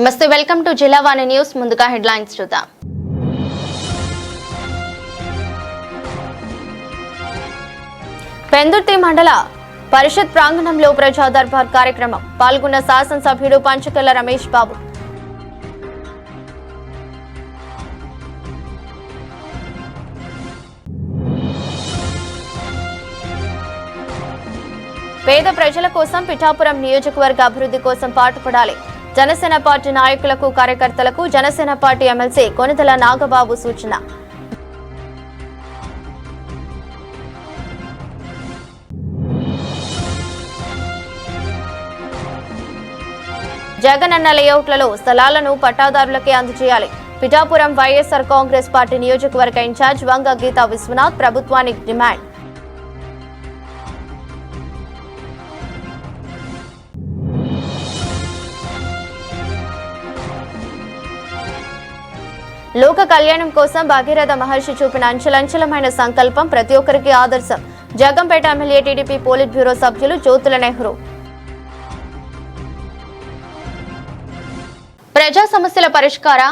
నమస్తే, welcome to Jillavani news. ముందుగా headlines చూద్దాం. పెందుర్తి మండల పరిషత్ ప్రాంగణంలో ప్రజా దర్బార్ కార్యక్రమం. పాల్గొన్న శాసనసభ్యుడు పంచకర్ల రమేష్ బాబు. పేద ప్రజల కోసం పిఠాపురం నియోజకవర్గ అభివృద్ధి కోసం పాటుపడాలి. జనసేన పార్టీ నాయకులకు కార్యకర్తలకు జనసేన పార్టీ ఎమ్మెల్సీ కొనిదెల నాగబాబు సూచన. జగనన్న లేఅవుట్లలో స్థలాలను పట్టాదారులకే అందజేయాలి. పిఠాపురం వైఎస్ఆర్ కాంగ్రెస్ పార్టీ నియోజకవర్గ ఇన్ఛార్జ్ వంగ గీతా విశ్వనాథ్ ప్రభుత్వానికి డిమాండ్. లోక కళ్యాణం కోసం భగీరథ మహర్షి చూపిన అంచెలంచెలమైన సంకల్పం ప్రతి ఒక్కరికి ఆదర్శం. Jaggampeta MLA TDP politburo సభ్యులు జ్యోతుల నెహ్రూ. ప్రజా సమస్యల పరిష్కార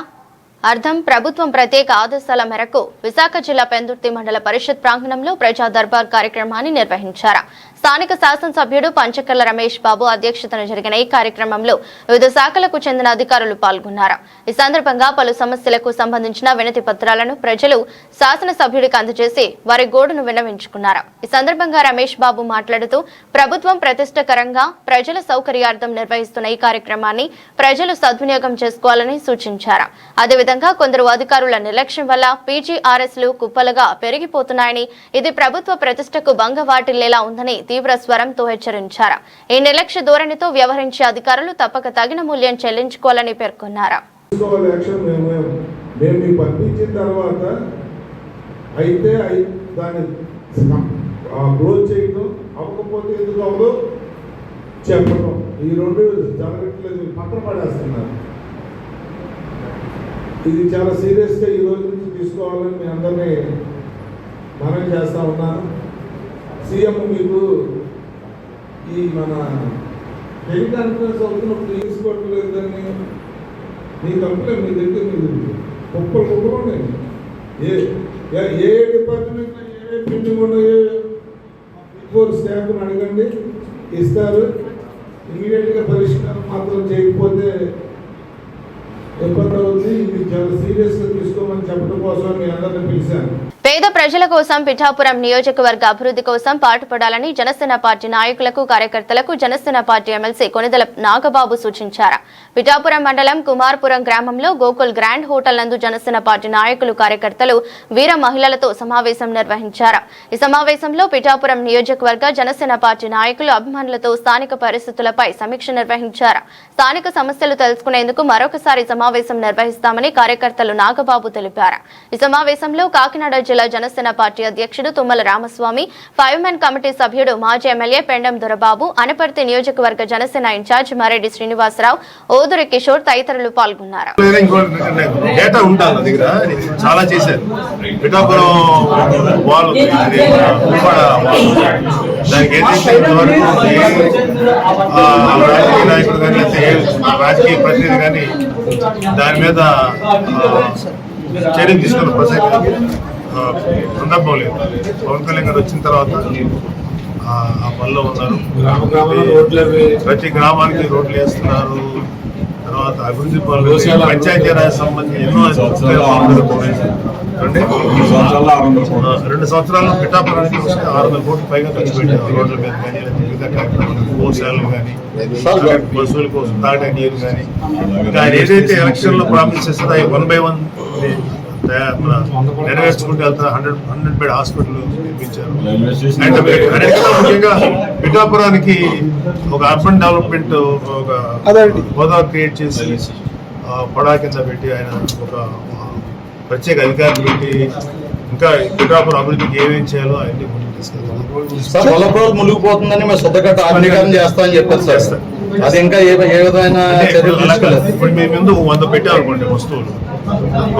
అర్థం ప్రభుత్వం ప్రత్యేక ఆదేశాల మేరకు విశాఖ జిల్లా పెందుర్తి మండల పరిషత్ ప్రాంగణంలో ప్రజా దర్బార్ కార్యక్రమాన్ని నిర్వహించారు. స్థానిక శాసనసభ్యుడు పంచకర్ల రమేష్ బాబు అధ్యక్షతన జరిగిన ఈ కార్యక్రమంలో వివిధ శాఖలకు చెందిన అధికారులు పాల్గొన్నారు. ఈ సందర్భంగా పలు సమస్యలకు సంబంధించిన వినతి పత్రాలను ప్రజలు శాసనసభ్యుడికి అందజేసి వారి గోడును విన్నవించుకున్నారు. ఈ సందర్భంగా రమేష్ బాబు మాట్లాడుతూ ప్రభుత్వం ప్రతిష్టకరంగా ప్రజల సౌకర్యార్థం నిర్వహిస్తున్న ఈ కార్యక్రమాన్ని ప్రజలు సద్వినియోగం చేసుకోవాలని సూచించారు. అదేవిధంగా కొందరు అధికారుల నిర్లక్ష్యం వల్ల పీజీఆర్ఎస్లు కుప్పలుగా పెరిగిపోతున్నాయని, ఇది ప్రభుత్వ ప్రతిష్టకు భంగ వాటిల్లేలా ఉందని తీవ్ర స్వరంతో హెచ్చరించారు. ఈ నిర్లక్ష్య ధోరణితో వ్యవహరించే అధికారులు తప్పక తగిన మూల్యం చెల్లించుకోవాలని పేర్కొన్నారు. ఇది చాలా సీరియస్గా ఈ రోజు నుంచి తీసుకోవాలని మీ అందరినీ మనం చేస్తా ఉన్నాను. సీఎం మీకు ఈ మన టెలికాన్ఫరెన్స్ అవుతున్నప్పుడు తీసుకోవట్లేదని మీ కంప్లైంట్ మీ దగ్గర మీరు కుప్పలు ఉన్నాయి. ఏ డిపార్ట్మెంట్లో ఏ పెండింగ్ ఉన్నాయో బిఫోర్ స్టాఫ్ని అడగండి, ఇస్తారు. ఇమీడియట్గా పరిష్కారం మాత్రం చేయకపోతే ఇబ్బంది అవుతుంది. ఇది చాలా సీరియస్గా తీసుకోమని చెప్పడం కోసం మీ అందరిని పిలిచాను. పేద ప్రజల కోసం పిఠాపురం నియోజకవర్గ అభివృద్ధి కోసం పాటుపడాలని జనసేన పార్టీ నాయకులకు కార్యకర్తలకు జనసేన పార్టీ ఎమ్మెల్సీ కొనిదెల నాగబాబు సూచించారు. పిఠాపురం మండలం కుమార్పురం గ్రామంలో గోకుల్ గ్రాండ్ హోటల్ నందు జనసేన పార్టీ నాయకులు కార్యకర్తలు వీర మహిళలతో సమావేశం నిర్వహించారు. ఈ సమావేశంలో పిఠాపురం నియోజకవర్గ జనసేన పార్టీ నాయకులు అభిమానులతో స్థానిక పరిస్థితులపై సమీక్ష నిర్వహించారు. స్థానిక సమస్యలు తెలుసుకునేందుకు మరొకసారి సమావేశం నిర్వహిస్తామని కార్యకర్తలు నాగబాబు తెలిపారు. ఈ సమావేశంలో కాకినాడ జిల్లా జనసేన పార్టీ అధ్యక్షుడు తుమ్మల రామస్వామి, 5 మెన్ కమిటీ సభ్యుడు మాజీ ఎమ్మెల్యే పెండం దొరబాబు, అనపర్తి నియోజకవర్గ జనసేన ఇన్ఛార్జ్ మరెడ్డి శ్రీనివాసరావు, ఓదురి కిషోర్ తదితరులు పాల్గొన్నారు. రాజకీయ ప్రతినిధి కానీ దాని మీద చర్యలు తీసుకున్న ప్రసక్తి సందర్భం లేదు. పవన్ కళ్యాణ్ గారు వచ్చిన తర్వాత ఆ పనిలో ఉన్నారు. ప్రతి గ్రామానికి రోడ్లు వేస్తున్నారు. తర్వాత అభివృద్ధి పనులు, పంచాయతీరాజ్ సంబంధించి ఎన్నో 2 సంవత్సరాల్లో పిఠాపురానికి 600 కోట్ల పైగా ఖర్చు పెట్టారు. రోడ్ల మీద కానీ, వివిధ కార్యక్రమాలు, గోశాలలు కానీ, పశువుల కోసం తాగడానికి నీరు కానీ, ఇంకా ఆయన ఏదైతే ఎలక్షన్లో ప్రామిస్ చేస్తుందో 1 by 1 నెరవేర్చుకుంటూ వెళ్తా 100 బెడ్ హాస్పిటల్ నిర్మించారు. ముఖ్యంగా పిఠాపురానికి ఒక అర్బన్ డెవలప్మెంట్ ఒక హోదా క్రియేట్ చేసి పడా కింద పెట్టి ఆయన ఒక ప్రత్యేక అధికారులు పెట్టి ఇంకా పిఠాపురం అభివృద్ధికి ఏమేం చేయాలో అవన్నీ ముందుకు తీసుకెళ్తారు. మునిగిపోతుందని మేము శుద్ధకట్ట ఆధునీకరణ చేస్తామని చెప్పారు సార్. అది ఇంకా ఏ విధమైన ఇప్పుడు మేము ఎందుకు 100 పెట్టామనుకోండి వస్తువులు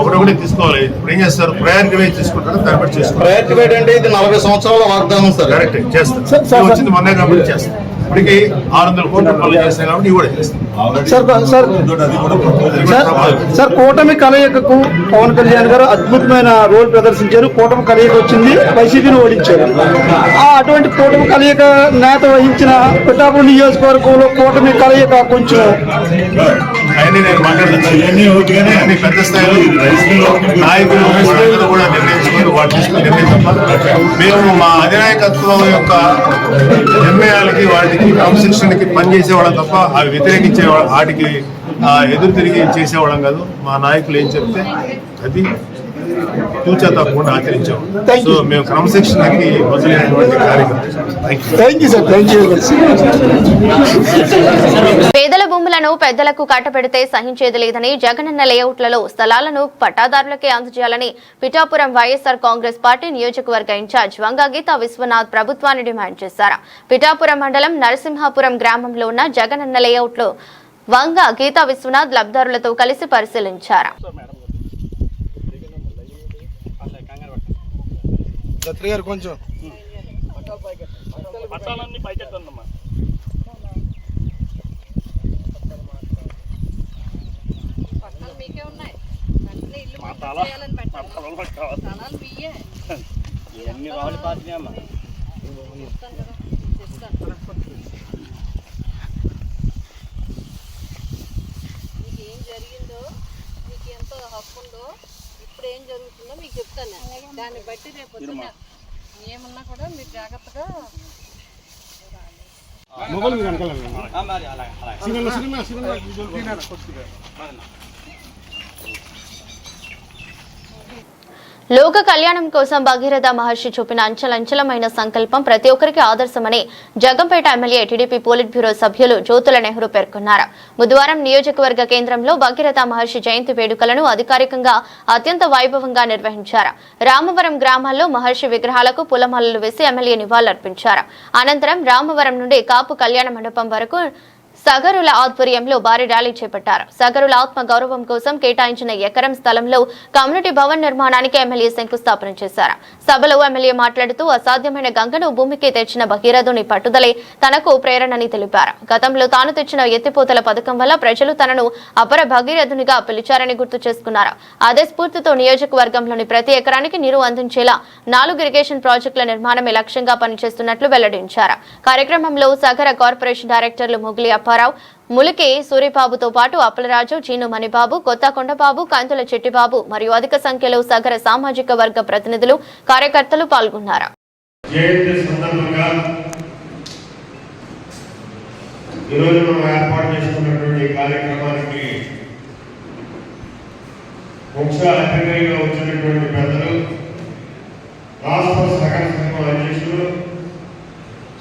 ఒకటి తీసుకోవాలి. ఇప్పుడు ఏం చేస్తారు, ప్రయారిటీ వైజ్ తీసుకుంటారు, దాన్ని బట్టి చేసుకుంటారు. ప్రయారిటీ వైజ్ అంటే ఇది 40 సంవత్సరాల వాగ్దానం సార్. కరెక్ట్ చేస్తారు. వచ్చింది మొన్నే కాబట్టి చేస్తారు. ఇప్పటికీ 600 కోట్ల రూపాయలు చేస్తాం కాబట్టి ఇవి కూడా చేస్తాం. సార్ కూటమి కలయికకు పవన్ కళ్యాణ్ గారు అద్భుతమైన రోల్ ప్రదర్శించారు. కూటమి కలయిక వచ్చింది, వైసీపీని ఓడించారు. అటువంటి కూటమి కలయిక నేత వహించిన పిఠాపురం నియోజకవర్గంలో కూటమి కలయిక కొంచెం అవన్నీ నేను మాట్లాడుతున్నాను. పెద్ద స్థాయిలో నాయకులు కూడా నిర్ణయించుకొని వాటి తీసుకుని నిర్ణయం తప్ప మేము మా అధినాయకత్వం యొక్క నిర్ణయాలకి వాటికి క్రమశిక్షణకి పనిచేసేవాళ్ళం తప్ప అవి వ్యతిరేకించే వాటికి ఎదురు తిరిగి చేసేవాళ్ళం కాదు. మా నాయకులు ఏం చెప్తే అది తూచా తప్పకుండా ఆచరించాము. సో మేము క్రమశిక్షణకి వదిలేటువంటి పేదల భూములను పెద్దలకు కట్టబెడితే సహించేది లేదని జగనన్న లేఅవుట్లలో స్థలాలను పట్టాదారులకే అందజేయాలని పిఠాపురం వైఎస్ఆర్ కాంగ్రెస్ పార్టీ నియోజకవర్గ ఇన్ఛార్జ్ వంగ గీతా విశ్వనాథ్ ప్రభుత్వాన్ని డిమాండ్ చేశారు. పిఠాపురం మండలం నరసింహాపురం గ్రామంలో ఉన్న జగనన్న లేఅవుట్లో వంగ గీతా విశ్వనాథ్ లబ్ధారులతో కలిసి పరిశీలించారు. కొంచెం ఇప్పుడు ఏం జరుగుతుందో మీకు చెప్తాను. దాన్ని బట్టి రేపు ఏమన్నా కూడా మీరు జాగ్రత్తగా లోక కళ్యాణం కోసం భగీరథ మహర్షి చూపిన అంచలంచలమైన సంకల్పం ప్రతి ఒక్కరికి ఆదర్శమని Jaggampeta MLA TDP politburo సభ్యులు జ్యోతుల నెహ్రూ పేర్కొన్నారు. బుధవారం నియోజకవర్గ కేంద్రంలో భగీరథ మహర్షి జయంతి వేడుకలను అధికారికంగా అత్యంత వైభవంగా నిర్వహించారు. రామవరం గ్రామాల్లో మహర్షి విగ్రహాలకు పూలమాలలు వేసి ఎమ్మెల్యే నివాళులర్పించారు. అనంతరం రామవరం నుండి కాపు కళ్యాణ మండపం వరకు సగరుల ఆధ్వర్యంలో భారీ ర్యాలీ చేపట్టారు. సగరుల ఆత్మ గౌరవం కోసం కేటాయించిన ఎకరం స్థలంలో కమ్యూనిటీ భవన్ నిర్మాణానికి ఎమ్మెల్యే శంకుస్థాపన చేశారు. సభలో ఎమ్మెల్యే మాట్లాడుతూ అసాధ్యమైన గంగను భూమికి తెచ్చిన భగీరథుని పట్టుదలే తనకు ప్రేరణని తెలిపారు. గతంలో తాను తెచ్చిన ఎత్తిపోతల పథకం వల్ల ప్రజలు తనను అపర భగీరథునిగా పిలిచారని గుర్తు చేసుకున్నారు. అదే స్ఫూర్తితో నియోజకవర్గంలోని ప్రతి ఎకరానికి నీరు అందించేలా 4 ఇరిగేషన్ ప్రాజెక్టుల నిర్మాణమే లక్ష్యంగా పనిచేస్తున్నట్లు వెల్లడించారు. కార్యక్రమంలో సగర కార్పొరేషన్ డైరెక్టర్లు ముగిలి అప్పారావు, ములికి సూరిబాబుతో పాటు అప్పలరాజు, జీను మణిబాబు, కొత్త కొండబాబు, కంతుల చెట్టిబాబు మరియు అధిక సంఖ్యలో సగర సామాజిక వర్గ ప్రతినిధులు, కార్యకర్తలు పాల్గొన్నారు.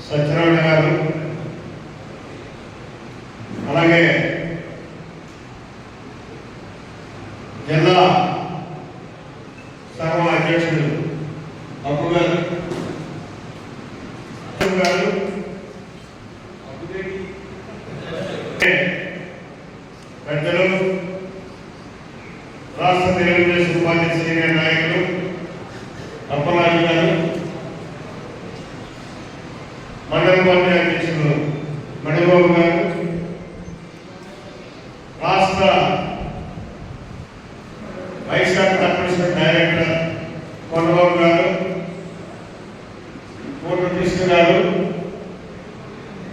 సత్యనారాయణ గారు, అలాగే జిల్లా సభ అధ్యక్షుడు అప్పు గారు, పెద్దలు, రాష్ట్ర తెలుగుదేశం పార్టీ సీనియర్ నాయకులు అప్పలరాజు గారు, మండల పార్టీ అధ్యక్షులు మణిబాబు గారు, రాష్ట్ర వైఎస్ఆర్ కార్పొరేషన్ డైరెక్టర్ కొండబాబు గారు, కోట కృష్ణ గారు,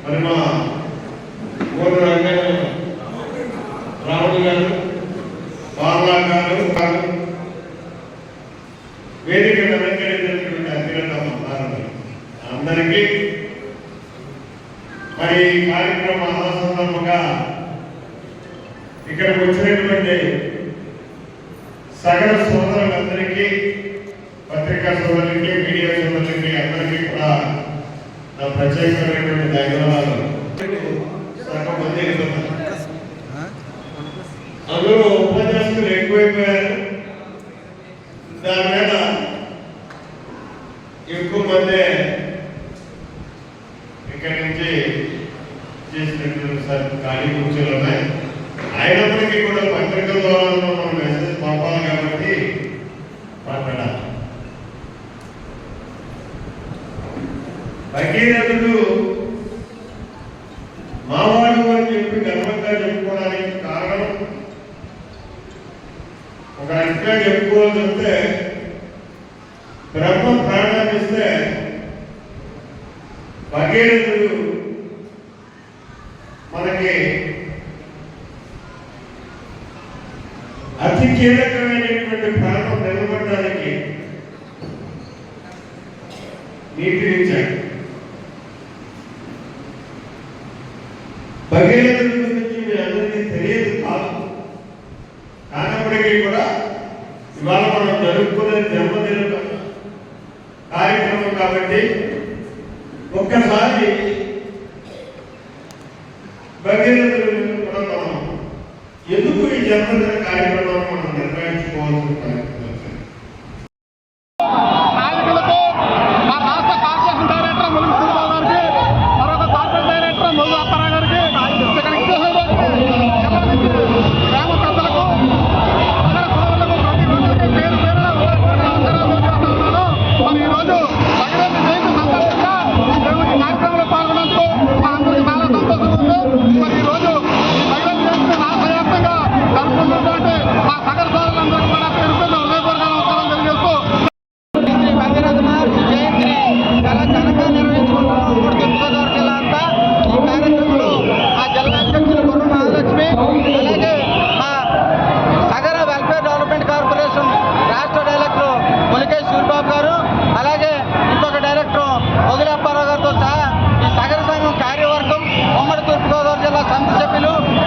మరి మా కోట రాముడు గారు, బాలా గారు, వేదిక అలంకరించినటువంటి అత్యంత అందరికీ మరి కార్యక్రమ సందర్భంగా ఇక్కడికి వచ్చినటువంటి సగల సోదరులందరికీ, పత్రికా సోదరులకి, మీడియా సోదరులకి అందరికీ కూడా నా ప్రత్యేకమైనటువంటి ధన్యవాదాలు. సగం మంది అందులో ఉపన్యాసకులు ఎక్కువైపోయారు. దాని మీద ఎక్కువ మంది ఇక్కడి నుంచి చేసినటువంటి ఖాళీ కూర్చొని ఉన్నాయి. అయినప్పటికీ కూడా పత్రికల ద్వారా మనం మెసేజ్ పంపాలి కాబట్టి మాట్లాడాలి. భగీరథుడు మావాడు అని చెప్పి గర్వంగా చెప్పుకోవడానికి కారణం ఒక రకంగా చెప్పుకోవాల్సి వస్తే బ్రహ్మ ప్రాణాన్ని ఇస్తే భగీరథుడు మనకి అతి కీలకమైనటువంటి ప్రాణం నిలబడడానికి నీటినిచ్చాడు. భగీరథుడి గురించి మీ అందరికీ తెలియదు కాదు, కానప్పటికీ కూడా ఇవాళ మనం జరుపుకునే జన్మదిన కార్యక్రమం కాబట్టి ఒక్కసారి భగీరథుడి కూడా మనం ఎందుకు ఈ జన్మదిన కార్యక్రమాన్ని మనం నిర్వహించుకోవాల్సిన కార్యక్రమం.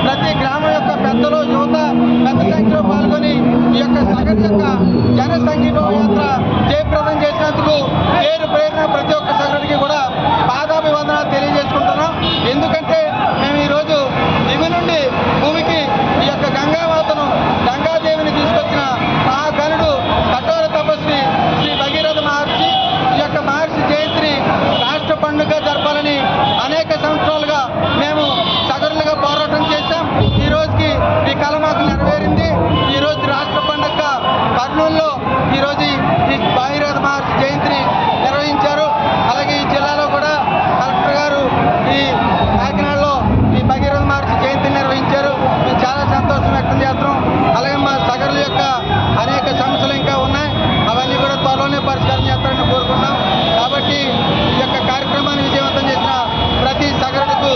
ప్రతి గ్రామం యొక్క పెద్దలు యువత పెద్ద సంఖ్యలో పాల్గొని ఈ యొక్క సగర్ యొక్క జన సంఘీభావ యాత్ర జయప్రదం చేసినందుకు పేరు ప్రేరణ ప్రతి ఒక్క సగరికి కూడా పాదాభివందనాలు తెలియజేసుకుంటున్నాం. ఎందుకంటే మేము ఈరోజు దివి నుండి భూమికి ఈ యొక్క గంగామాతను గంగాదేవిని తీసుకొచ్చిన మహాగణుడు కఠోర తపస్వి శ్రీ భగీరథ మహర్షి ఈ యొక్క మహర్షి జయంతిని రాష్ట్ర పండుగ జరపాలని అనేక సంవత్సరాలుగా మేము సగరులుగా పోరాటం చేశాం. ఈ రోజుకి ఈ కళ మాకు నెరవేరింది. ఈ రోజు రాష్ట్ర పండుగ కర్నూలులో ఈరోజు ఈ భగీరథ మహర్షి జయంతిని నిర్వహించారు. అలాగే ఈ జిల్లాలో కూడా కలెక్టర్ గారు ఈ కాకినాడలో ఈ భగీరథ మహర్షి జయంతిని నిర్వహించారు. మేము చాలా సంతోషం వ్యక్తం చేస్తున్నాం. అలాగే మా సగరుల యొక్క అనేక సమస్యలు ఇంకా ఉన్నాయి, అవన్నీ కూడా త్వరలోనే పరిష్కారం చేస్తారని కోరుకున్నాం. కాబట్టి ఈ యొక్క కార్యక్రమాన్ని విజయవంతం చేసిన ప్రతి సగరుడికి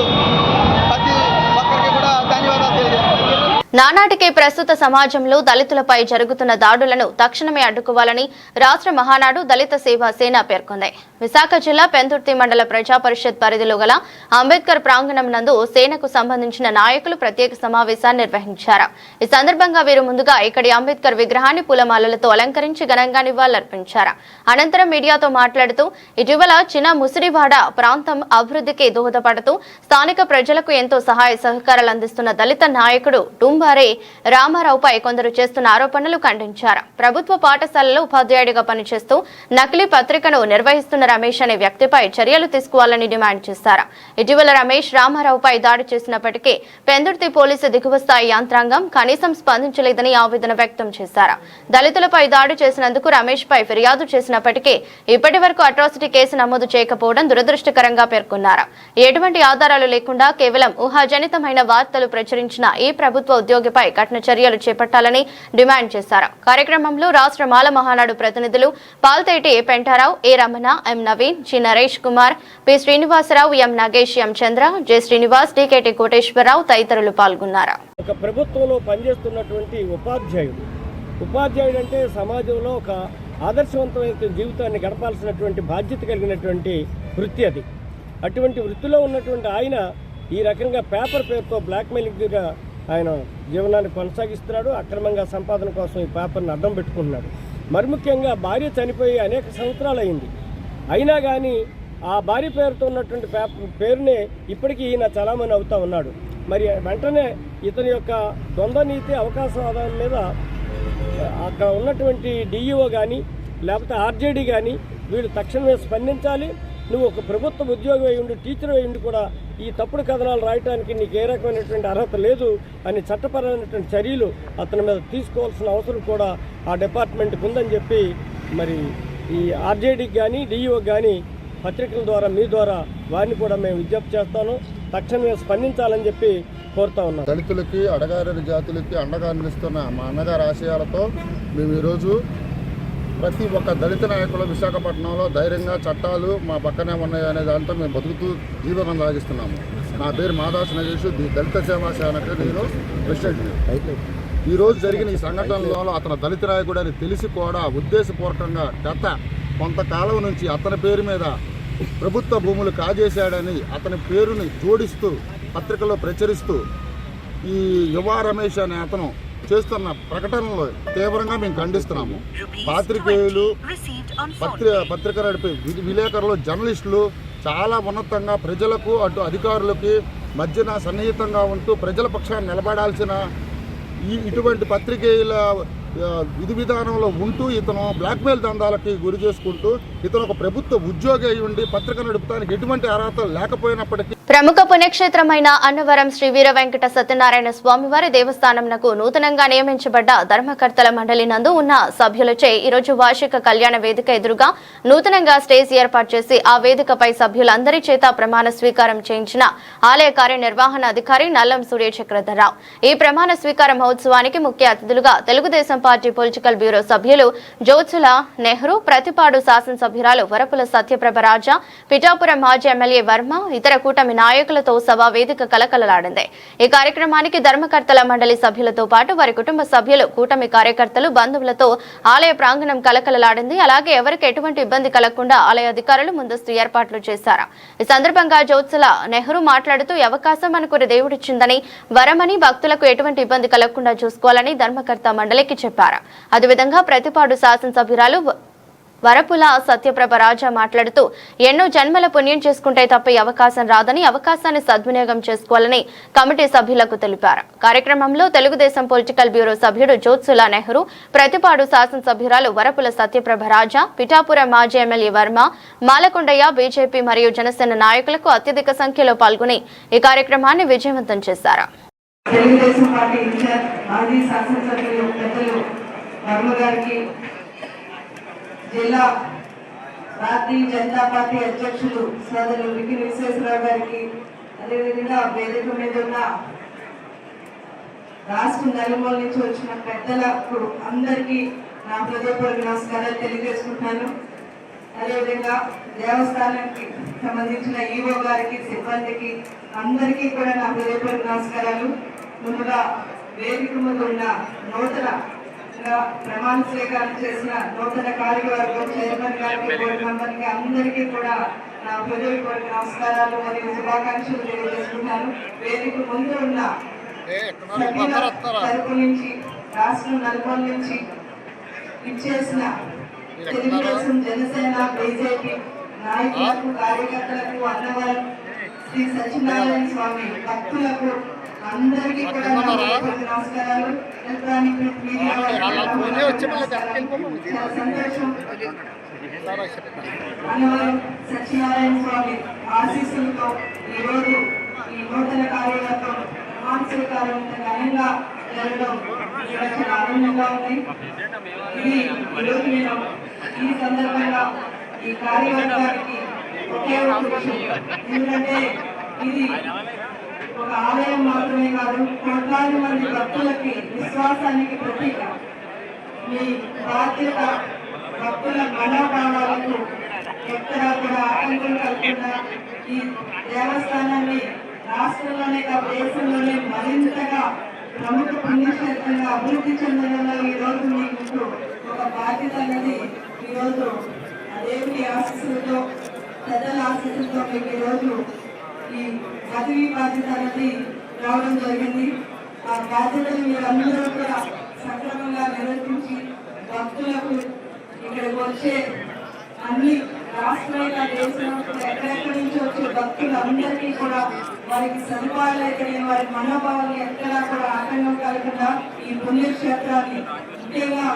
ప్రతి ఒక్కరికి కూడా ధన్యవాదాలు తెలియజేస్తున్నాం. నానాటికి ప్రస్తుత సమాజంలో దళితులపై జరుగుతున్న దాడులను తక్షణమే అడ్డుకోవాలని రాష్ట్ర మహానాడు దళిత సేవా సేన పేర్కొంది. విశాఖ జిల్లా పెందుర్తి మండల ప్రజా పరిషత్ పరిధిలో గల అంబేద్కర్ ప్రాంగణం నందు సేనకు సంబంధించిన నాయకులు ప్రత్యేక సమావేశాన్ని నిర్వహించారు. ఈ సందర్భంగా వీరు ముందుగా ఇక్కడి అంబేద్కర్ విగ్రహాన్ని పూలమాలలతో అలంకరించి ఘనంగా నివాళులర్పించారు. అనంతరం మీడియాతో మాట్లాడుతూ ఇటీవల చిన్న ముసిరివాడ ప్రాంతం అభివృద్ధికి దోహదపడుతూ స్థానిక ప్రజలకు ఎంతో సహాయ సహకారాలు అందిస్తున్న దళిత నాయకుడు డుంబారే రామారావుపై కొందరు చేస్తున్న ఆరోపణలు ఖండించారు. ప్రభుత్వ పాఠశాలలో ఉపాధ్యాయుడిగా పనిచేస్తూ నకిలీ పత్రికను నిర్వహిస్తున్న రమేష్ అనే వ్యక్తిపై చర్యలు తీసుకోవాలని డిమాండ్ చేశారు. ఇటీవల రమేష్ రామారావుపై దాడి చేసినప్పటికీ పెందుర్తి పోలీసు దిగువ స్థాయి యంత్రాంగం కనీసం స్పందించలేదని ఆవేదన వ్యక్తం చేశారు. దళితులపై దాడి చేసినందుకు రమేష్ పై ఫిర్యాదు చేసినప్పటికీ ఇప్పటి వరకు అట్రాసిటీ కేసు నమోదు చేయకపోవడం దురదృష్టకరంగా పేర్కొన్నారు. ఎటువంటి ఆధారాలు లేకుండా కేవలం ఊహాజనితమైన వార్తలు ప్రచురించిన ఈ ప్రభుత్వ ఉద్యోగిపై కఠిన చర్యలు చేపట్టాలని డిమాండ్ చేశారు. కార్యక్రమంలో రాష్ట్ర మాల మహానాడు ప్రతినిధులు పాల్తేటి పెంటారావు, ఏ రమణ, ఎం నవీన్, జి నరేష్ కుమార్, పి శ్రీనివాసరావు, ఎం నాగేష్, ఎం చంద్ర, జె శ్రీనివాస్, డికేటి కోటేశ్వరరావు తదితరులు పాల్గొన్నారు. ఒక ప్రభుత్వంలో పనిచేస్తున్నటువంటి ఉపాధ్యాయుడు అంటే సమాజంలో ఒక ఆదర్శవంతమైన జీవితాన్ని గడపాల్సినటువంటి బాధ్యత కలిగినటువంటి వృత్తి అది. అటువంటి వృత్తిలో ఉన్నటువంటి ఆయన ఈ రకంగా పేపర్ పేరుతో బ్లాక్మెయిలింగ్గా ఆయన జీవనాన్ని కొనసాగిస్తున్నాడు. అక్రమంగా సంపాదన కోసం ఈ పేపర్ని అడ్డం పెట్టుకుంటున్నాడు. మరి ముఖ్యంగా భార్య చనిపోయి అనేక సంవత్సరాలు అయింది. అయినా కానీ ఆ భార్య పేరుతో ఉన్నటువంటి పేరునే ఇప్పటికీ ఈయన చలామణి అవుతూ ఉన్నాడు. మరి వెంటనే ఇతని యొక్క ద్వంద్వ నీతి అవకాశవాదం మీద అక్కడ ఉన్నటువంటి డిఈఓ కానీ లేకపోతే ఆర్జేడీ కానీ వీళ్ళు తక్షణమే స్పందించాలి. నువ్వు ఒక ప్రభుత్వ ఉద్యోగి అయి ఉండి, టీచర్ అయి ఉండి కూడా ఈ తప్పుడు కథనాలు రాయడానికి నీకు ఏ రకమైనటువంటి అర్హత లేదు అని చట్టపరమైనటువంటి చర్యలు అతని మీద తీసుకోవాల్సిన అవసరం కూడా ఆ డిపార్ట్మెంట్కి ఉందని చెప్పి మరి ఈ ఆర్జేడీకి కానీ డిఈఓకి కానీ పత్రికల ద్వారా మీ ద్వారా వారిని కూడా మేము విజ్ఞప్తి చేస్తాను. తక్షణమే స్పందించాలని చెప్పి కోరుతా ఉన్నాం. దళితులకి అడగారి జాతులకి అండగా నిలుస్తున్న మా అన్నగారి ఆశయాలతో మేము ఈరోజు ప్రతి ఒక్క దళిత నాయకులు విశాఖపట్నంలో ధైర్యంగా చట్టాలు మా పక్కనే ఉన్నాయి అనే దాంతో మేము బతుకుతూ జీవనం సాగిస్తున్నాము. నా పేరు మాదాస్ నగేష్, దళిత సేవా సేనకి నేను ప్రెసిడెంట్. ఈరోజు జరిగిన ఈ సంఘటనలో అతను దళిత నాయకుడు అని తెలిసి కూడా ఉద్దేశపూర్వకంగా గత కొంతకాలం నుంచి అతని పేరు మీద ప్రభుత్వ భూములు కాజేశాడని అతని పేరుని జోడిస్తూ పత్రికల్లో ప్రచురిస్తూ ఈ యువ రమేష్ అనే అతను చేస్తున్న ప్రకటనలో తీవ్రంగా మేము ఖండిస్తున్నాము. పాత్రికేయులు, పత్రిక నడిపే విలేకరులు, జర్నలిస్టులు చాలా ఉన్నతంగా ప్రజలకు అటు అధికారులకి మధ్యన సన్నిహితంగా ఉంటూ ప్రజల పక్షాన్ని నిలబడాల్సిన ఇటువంటి పత్రికేయుల విధి విధానంలో ఉంటూ ఇతను బ్లాక్మెయిల్ దందాలకి గురి చేసుకుంటూ ఇతను ఒక ప్రభుత్వ ఉద్యోగి అయి ఉండి పత్రిక నడుపుతానికి ఎటువంటి అర్హతలు లేకపోయినప్పటికీ ప్రముఖ పుణ్యక్షేత్రమైన అన్నవరం శ్రీ వీర వెంకట సత్యనారాయణ స్వామివారి దేవస్థానంకు నూతనంగా నియమించబడ్డ ధర్మకర్తల మండలి నందు ఉన్న సభ్యులచే ఈరోజు వార్షిక కళ్యాణ వేదిక ఎదురుగా నూతనంగా స్టేజ్ ఏర్పాటు చేసి ఆ వేదికపై సభ్యులందరి చేత ప్రమాణ స్వీకారం చేయించిన ఆలయ కార్యనిర్వహణ అధికారి నల్లం సూర్య చక్రధరరావు. ఈ ప్రమాణ స్వీకార మహోత్సవానికి ముఖ్య అతిథులుగా తెలుగుదేశం పార్టీ పొలిటికల్ బ్యూరో సభ్యులు జోత్సుల నెహ్రూ, ప్రతిపాడు శాసనసభ్యురాలు వరపుల సత్యప్రభ రాజా, పిఠాపురం మాజీ ఎమ్మెల్యే వర్మ, ఇతర కూటమి నాయకులతో సభా వేదిక కలకలలాడింది. ఈ కార్యక్రమానికి ధర్మకర్తల మండలి సభ్యులతో పాటు వారి కుటుంబ సభ్యులు, కూటమి కార్యకర్తలు, బంధువులతో ఆలయ ప్రాంగణం కలకలలాడింది. అలాగే ఎవరికి ఎటువంటి ఇబ్బంది కలగకుండా ఆలయ అధికారులు ముందస్తు ఏర్పాట్లు చేశారు. ఈ సందర్భంగా జోత్సుల నెహ్రూ మాట్లాడుతూ ఈ అవకాశం మనకు దేవుడిచ్చిందని, వరమని భక్తులకు ఎటువంటి ఇబ్బంది కలగకుండా చూసుకోవాలని ధర్మకర్త మండలికి చెప్పారు. అదేవిధంగా ప్రతిపాడు శాసనసభ్యురాలు వరపుల సత్యప్రభ రాజా మాట్లాడుతూ ఎన్నో జన్మల పుణ్యం చేసుకుంటే తప్ప ఈ అవకాశం రాదని, అవకాశాన్ని సద్వినియోగం చేసుకోవాలని కమిటీ సభ్యులకు తెలిపారు. కార్యక్రమంలో తెలుగుదేశం పొలిటికల్ బ్యూరో సభ్యుడు జోత్సుల నెహ్రూ, ప్రతిపాడు శాసనసభ్యురాలు వరపుల సత్యప్రభ రాజా, పిఠాపురం మాజీ ఎమ్మెల్యే వర్మ, మాలకొండయ్య, బీజేపీ మరియు జనసేన నాయకులకు అత్యధిక సంఖ్యలో పాల్గొని ఈ కార్యక్రమాన్ని విజయవంతం చేశారు. తెలుగుదేశం పార్టీ ఇన్ఛార్జ్ మాజీ శాసనసభ్యులు పెద్దలు వర్మ గారికి, జిల్లా భారతీయ జనతా పార్టీ అధ్యక్షులు సోదరులు వికి విశ్వేశ్వరరావు గారికి, అదేవిధంగా వేదిక మీద ఉన్న రాష్ట్ర నలుమూల నుంచి వచ్చిన పెద్దలకు అందరికీ నా హృదయపూర్వక నమస్కారాలు తెలియజేసుకుంటున్నాను. అదేవిధంగా దేవస్థానానికి సంబంధించిన ఈవో గారికి, సిబ్బందికి అందరికీ కూడా నా హృదయపూర్వక నమస్కారాలు. ముందుగా వేదిక ముందు ఉన్న నూతన ప్రమాణ స్వీకారం చేసిన నూతన కార్యవర్గం చైర్మన్ గారికి, బోర్డు మెంబర్కి అందరికీ కూడా నా హృదయపూర్వక నమస్కారాలు మరియు శుభాకాంక్షలు తెలియజేస్తున్నాను. వేదిక ముందు ఉన్న సభ్యుల తరపు నుంచి, రాష్ట్రం నలుమూల నుంచి ఇచ్చేసిన తెలుగుదేశం, జనసేన, బీజేపీ నాయకులకు, కార్యకర్తలకు, అన్నవరం శ్రీ సత్యనారాయణ స్వామి భక్తులకు అందరికీ కూడా నమస్కారాలు. ఎలక్ట్రానిక్ మీడియా సంతోషం. అన్నవరం సత్యనారాయణ స్వామి ఆశీస్సులతో ఈరోజు ఈ నూతన కార్యవర్గం ప్రమాణ స్వీకారం ఘనంగా జరగడం చాలా ఆనందంగా ఉంది. ఇది ఈరోజు నేను ఈ సందర్భంగా ఈ కార్యవర్గానికి ఒకే ఒక విషయం, ఎందుకంటే ఇది ఒక ఆలయం మాత్రమే కాదు, కోట్లాది మంది భక్తులకి విశ్వాసానికి ప్రతీక. మీ బాధ్యత భక్తుల మనోభావాలకు ఎక్కడా కూడా ఆటంకం కలగకుండా ఈ దేవస్థానాన్ని రాష్ట్రంలోనే కాదు దేశంలోనే మరింతగా ప్రముఖ పుణ్యక్షేత్రంగా అభివృద్ధి చెందడంలో ఈరోజు మీకు ఒక బాధ్యత అనేది ఈరోజు దేవుని ఆశీస్సులతో, పెద్దల ఆశీస్సులతో మీకు ఈరోజు ఈ పదవి బాధ్యత అనేది రావడం జరిగింది. ఆ బాధ్యతలు మీరు అందరూ కూడా సక్రమంగా నిర్వర్తించి భక్తులకు ఇక్కడికి వచ్చే అన్ని రాష్ట్రాల దేశం ఎక్కడెక్కడి నుంచి వచ్చే భక్తులు అందరికీ కూడా వారికి సదుపాయాలు అయితే వారి మనోభావాలు ఎక్కడా కూడా ఆటంకం కలగకుండా ఈ పుణ్యక్షేత్రాన్ని, ముఖ్యంగా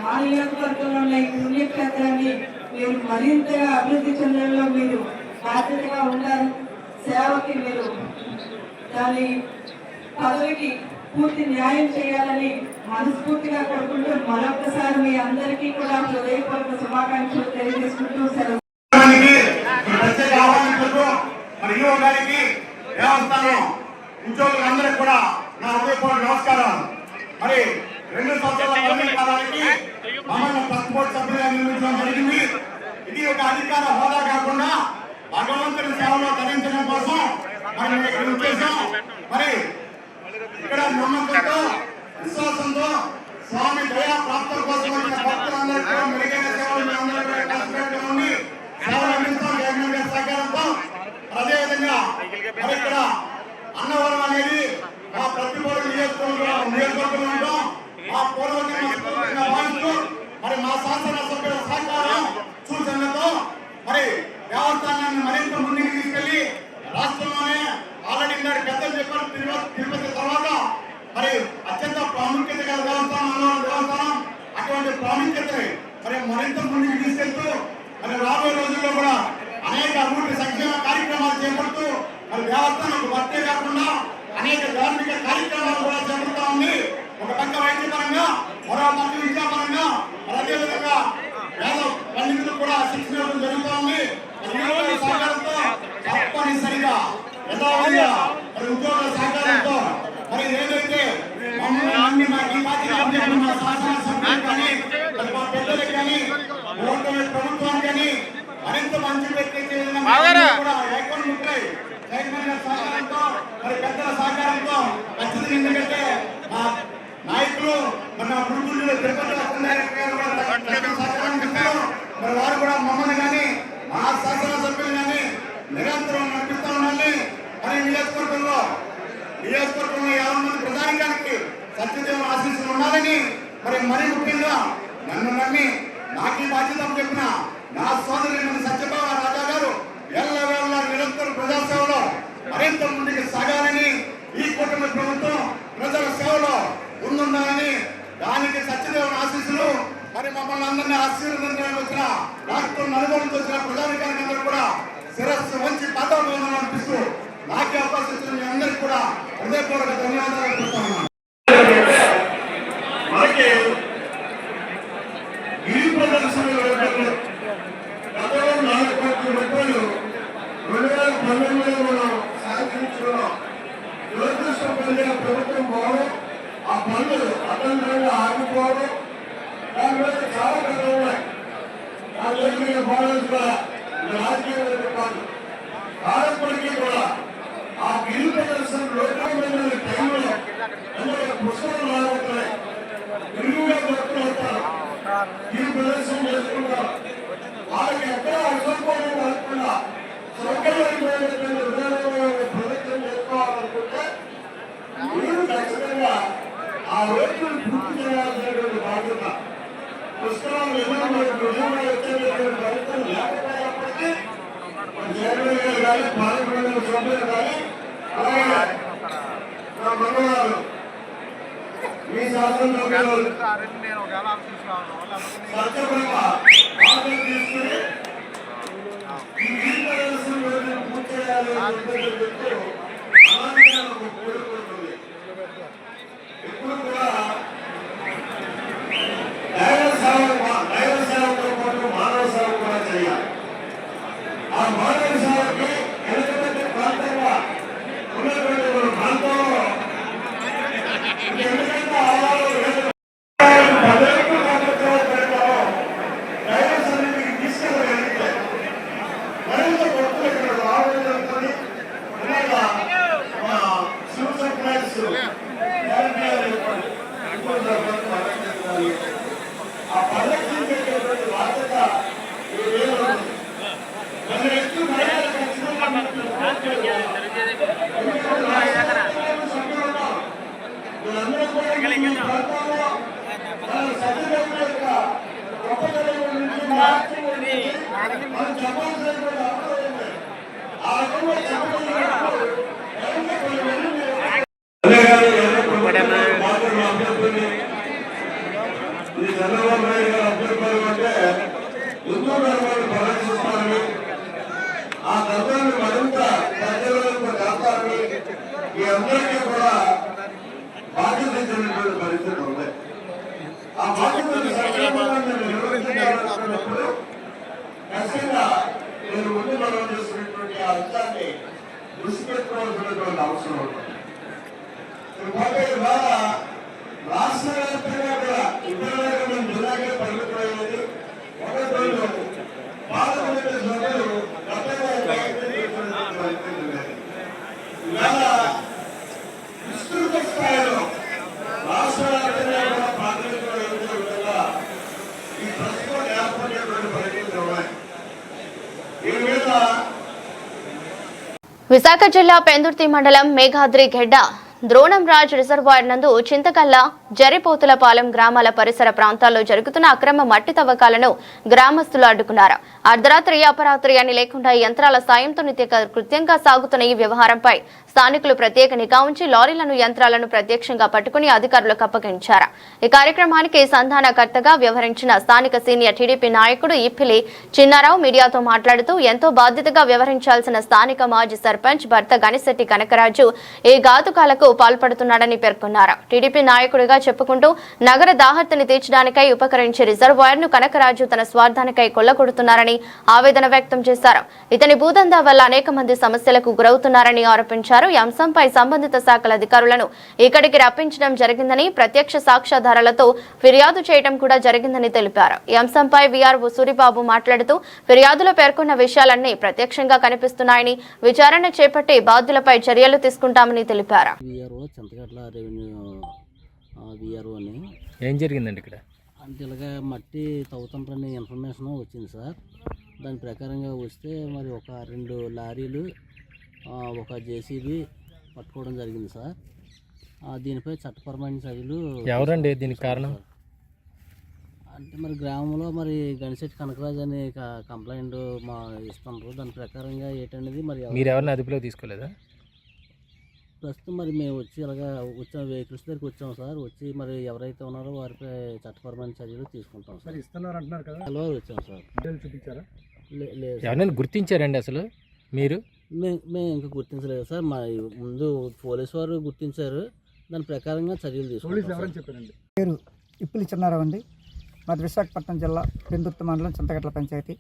మా నియోజకవర్గంలో ఉన్న ఈ పుణ్యక్షేత్రాన్ని మీరు మరింతగా అభివృద్ధి చెందడంలో మీరు బాధ్యతగా ఉంటారు. సేవకి మీరు దాని పదవికి పూర్తి న్యాయం చేయాలని మనస్ఫూర్తిగా కోరుకుంటూ మరొకసారి మీ అందరికీ కూడా హృదయపూర్వక శుభాకాంక్షలు తెలియజేసుకుంటూ సెలవు. దేవస్థానం ఉద్యోగులందరికీ కూడా నా హృదయపూర్వక నమస్కారాలు. మరి 2 సంవత్సరాల పదవి కాలానికి మమ్మల్ని ట్రస్ట్ బోర్డు సభ్యులుగా నియమించడం జరిగింది. ఇది ఒక అధికార హోదా కాకుండా భగవంతుని సేవలో ధరించడం కోసం మరి మేము ఇక్కడ వచ్చేసాం. మరి ఇక్కడ నమ్మకంతో విశ్వాసంతో స్వామి దయా ప్రాప్తుల కోసం వచ్చిన భక్తులందరికీ మెరుగైన సేవలు మీ అందరూ కలిసిపెట్టుగా ఉండి సేవలు అందిస్తాం గవర్నమెంట్ గారి సహకారంతో. అదేవిధంగా మరి ఇక్కడ అన్నవరం అనేది మా ప్రతిపూర్వ నియోజకవర్గంలో ఉంటాం. మా పూర్వజన్మ భావిస్తూ మరి మా శాసనసభ్యుల సహకారం సూచనలతో మరి దేవస్థానాన్ని మరింత ముందుకు తీసుకెళ్లి రాష్ట్రంలోనే ఆల్రెడీ ఇందాక పెద్దలు చెప్పారు తిరుపతి తర్వాత మరి అత్యంత ప్రాముఖ్యత గల దేవస్థానం అటువంటి ప్రాముఖ్యతని మరి మరింత ముందుకు తీసుకెళ్తూ మరి రాబోయే రోజుల్లో కూడా అనేక అభివృద్ధి సంక్షేమ కార్యక్రమాలు చేపడుతూ మరి దేవస్థానం వర్తే కాకుండా అనేక ధార్మిక కార్యక్రమాలు కూడా చేపడుతూ ఉంది. ఒక పక్క వైద్యపరంగా, మరో పక్క విద్యాపరంగా, అదేవిధంగా వేద పండితులు కూడా శిక్షణ ఇవ్వడం జరుగుతూ ఉంది. సహకారంతో తప్పనిసరిగా యథావిధిగా మరి ఉద్యోగుల సహకారంతో మరి ఏదైతే మమ్మల్ని మా ఈ పార్టీ మా శాసనసభ్యులు కానీ మరి మా పెద్దలకు కానీ ప్రభుత్వానికి కానీ మరింత మంచి వ్యక్తి కూడా ఏకోన్ముఖులై చైర్మన్ గారి సహకారంతో మరి పెద్దల సహకారంతో ఖచ్చితంగా. ఎందుకంటే మా నాయకులు మన గురుకులు తిరుపతి సహకారం ఇస్తారు. మరి వారు కూడా మమ్మల్ని కానీ మా శాసనసభ్యులు కానీ నిరంతరం నడిపిస్తూ ఉండాలి. మరి నియోజకవర్గంలో 50 మంది ప్రధానికానికి సత్యదేవుని ఆశీస్సులు ఉండాలని మరి ముఖ్యంగా నన్ను నమ్మి నాకు ఈ బాధ్యత చెప్పిన నా సోదరి సత్యభావ రాజా గారు ఎల్లవేళ నిరంతరం ప్రజాసేవలో మరింత ముందుకు సాగాలని, ఈ కూటమి ప్రభుత్వం ప్రజల సేవలో ముందుండాలని, దానికి సత్యదేవుని ఆశీస్సులు మరి మమ్మల్ని అందరినీ ఆశీర్వదించడానికి వచ్చిన రాష్ట్రం నలుగురికి వచ్చిన ప్రధానికానికి అందరూ కూడా శిరస్సు వంచి పాదాభివందనం అనిపిస్తూ నాకే అవకాశం ఇచ్చిన మీ అందరికీ కూడా హృదయపూర్వక ధన్యవాదాలు చెప్తా ఉన్నాను. మనకి గిరి ప్రదర్శన గతంలో 4 కోట్ల రూపాయలు 2012లో మనం సాధించుకున్నాం. దురదృష్టం కలిగిన ప్రభుత్వం పోవడం, ఆ పనులు అతంత్రంగా ఆగిపోవడం, దాని మీద చాలా కథలు ఉన్నాయి. దాని దగ్గర బాగా కూడా రాజకీయ కాదు కానప్పటికీ కూడా ఆ గిరి ప్రదర్శన లోకమైన టైంలో అందరూ పుస్తకాలు రాబోతున్నాయి. విలువగా భక్తులు వస్తారు, గిరి ప్రదర్శన చేసుకుంటారు. వాళ్ళకి ఎక్కడ అసంపూర్ణం కాకుండా సౌకర్యమైనటువంటి విధానంలో ప్రదర్శన చేసుకోవాలనుకుంటే మీరు ఖచ్చితంగా ఆ రోజులు పూర్తి చేయాల్సినటువంటి బాధ్యత. పుస్తకాలు విధానంలో వచ్చేటటువంటి ఫలితం లేకపోయినప్పటికీ చైర్మన్ గారు కానీ పార్లమెంట్ సభ్యులు కానీ అలాగే నా మంగళవారు మీ శాసనసభ్యులు సత్యపరంగా ఆర్డర్ తీసుకుని ఈ గిరి ప్రదర్శన పూర్తి చేయాలని చెప్తూ అలాగే కోరుకుంటుంది. ఇప్పుడు కూడా దైవ సేవతో పాటు మానవ సేవ కూడా చేయాలి. ఆ మానవ సేవకి వెనుకబడి ప్రాంతంగా ఉన్నటువంటి మన ప్రాంతంలో ఎందుకంటే ఆదాలు దైవ సన్నిధికి తీసుకెళ్ళగలిగితే మరింత భక్తులు ఇక్కడ రావడం జరుగుతుంది. శివ సప్లైస్ ఆ పరిరక్షించేటటువంటి బాధ్యత చంద్రబాబు నాయుడు గారు అభ్యర్థులు అంటే హిందూ ధర్మాన్ని పరిరక్షిస్తారని, ఆ ధర్మాన్ని మరింత ప్రజలకు చేస్తారని ఈ అందరికీ కూడా బాధ్యత ఇచ్చినటువంటి పరిస్థితి ఉంది. ఆ బాధ్యతను సక్రమంగా నిర్వహించాలనుకున్నప్పుడు ఖచ్చితంగా నేను ముందు మనం చేసినటువంటి ఆ అంశాన్ని దృష్టి పెట్టుకోవాల్సినటువంటి అవసరం ఉంటుంది. ఇకపోతే ఇవాళ రాష్ట్ర వ్యాప్తంగా కూడా ఇప్పటివరకు మన జిల్లాకే పరిమితమైనది. ఒకరోజు పార్లమెంటు సభ్యులు గతంలో ఇవాళ విస్తృత స్థాయిలో రాష్ట్ర వ్యాప్తంగా కూడా ప్రాతినిధ్యం విధంగా ఈ ప్రస్తుతం ఏర్పడేటువంటి పరిస్థితులు ఉన్నాయి. దీని మీద విశాఖ జిల్లా పెందుర్తి మండలం మేఘాద్రి గెడ్డ ద్రోణంరాజ్ రిజర్వాయర్ నందు చింతకల్ల జరిపోతులపాలెం గ్రామాల పరిసర ప్రాంతాల్లో జరుగుతున్న అక్రమ మట్టి తవ్వకాలను గ్రామస్తులు అడ్డుకున్నారు. అర్ధరాత్రి అపరాత్రి అని లేకుండా యంత్రాల సాయంతో నిత్య కృత్యంగా సాగుతున్న ఈ వ్యవహారంపై స్థానికులు ప్రత్యేక నిఘా ఉంచి లారీలను యంత్రాలను ప్రత్యక్షంగా పట్టుకుని అధికారులకు అప్పగించారు. ఈ కార్యక్రమానికి సంధానకర్తగా వ్యవహరించిన స్థానిక సీనియర్ టీడీపీ నాయకుడు ఇప్పిలి చిన్నారావు మీడియాతో మాట్లాడుతూ ఎంతో బాధ్యతగా వ్యవహరించాల్సిన స్థానిక మాజీ సర్పంచ్ భర్త గణిశెట్టి కనకరాజు ఈ ఘాతుకాలకు పాల్పడుతున్నాడని పేర్కొన్నారు. టీడీపీ నాయకుడిగా చెప్పుకుంటూ నగర దాహర్తిని తీర్చడానికై ఉపకరించే రిజర్వాయర్ ను కనకరాజు తన స్వార్థానికై కొల్లగొడుతున్నారని ఆవేదన వ్యక్తం చేశారు. ఇతని భూదందా వల్ల అనేక మంది సమస్యలకు గురవుతున్నారని ఆరోపించారు. ఈ అంశంపై సంబంధిత శాఖల అధికారులను ఇక్కడికి రప్పించడం జరిగిందని, ప్రత్యక్ష సాక్ష్యాధారాలతో ఫిర్యాదు చేయడం కూడా జరిగిందని తెలిపారు. ఈ అంశంపై వీఆర్ఓ సూరిబాబు మాట్లాడుతూ ఫిర్యాదులో పేర్కొన్న విషయాలన్నీ ప్రత్యక్షంగా కనిపిస్తున్నాయని, విచారణ చేపట్టి బాధ్యులపై చర్యలు తీసుకుంటామని తెలిపారు. ఏం జరిగిందండి ఇక్కడ? అంటే ఇలాగా మట్టి తవ్వుతుంటారని ఇన్ఫర్మేషన్ వచ్చింది సార్. దాని ప్రకారంగా వస్తే మరి ఒక 2 లారీలు ఒక జేసీబీ పట్టుకోవడం జరిగింది సార్. దీనిపై చట్టపరమైన చర్యలు. ఎవరండి దీనికి కారణం? అంటే మరి గ్రామంలో మరి గణిశెట్టి కనకరాజు అనే కంప్లైంట్ ఇస్తున్నారు. దాని ప్రకారంగా ఏంటనేది మరి మీరు ఎవరిని అదుపులో తీసుకోలేదా? ప్రస్తుతం మరి మేము వచ్చి ఇలాగా వచ్చాం, వెహికల్స్ దగ్గరికి వచ్చాము సార్. వచ్చి మరి ఎవరైతే ఉన్నారో వారిపై చట్టపరమైన చర్యలు తీసుకుంటాం సార్. ఇస్తున్నారు అంటున్నారు కదా, హలో వచ్చాం సార్. చూపించారా? లేదు. ఎవరైనా గుర్తించారండి అసలు మీరు? మేము ఇంకా గుర్తించలేదు సార్. మా ముందు పోలీసు వారు గుర్తించారు. దాని ప్రకారంగా చర్యలు తీసుకుంటాం. చెప్పారండి. పేరు ఇప్పిలి చిన్నారావు అండి. మాది విశాఖపట్నం జిల్లా పెందుర్తి మండలం చింతగట్ల పంచాయతీ.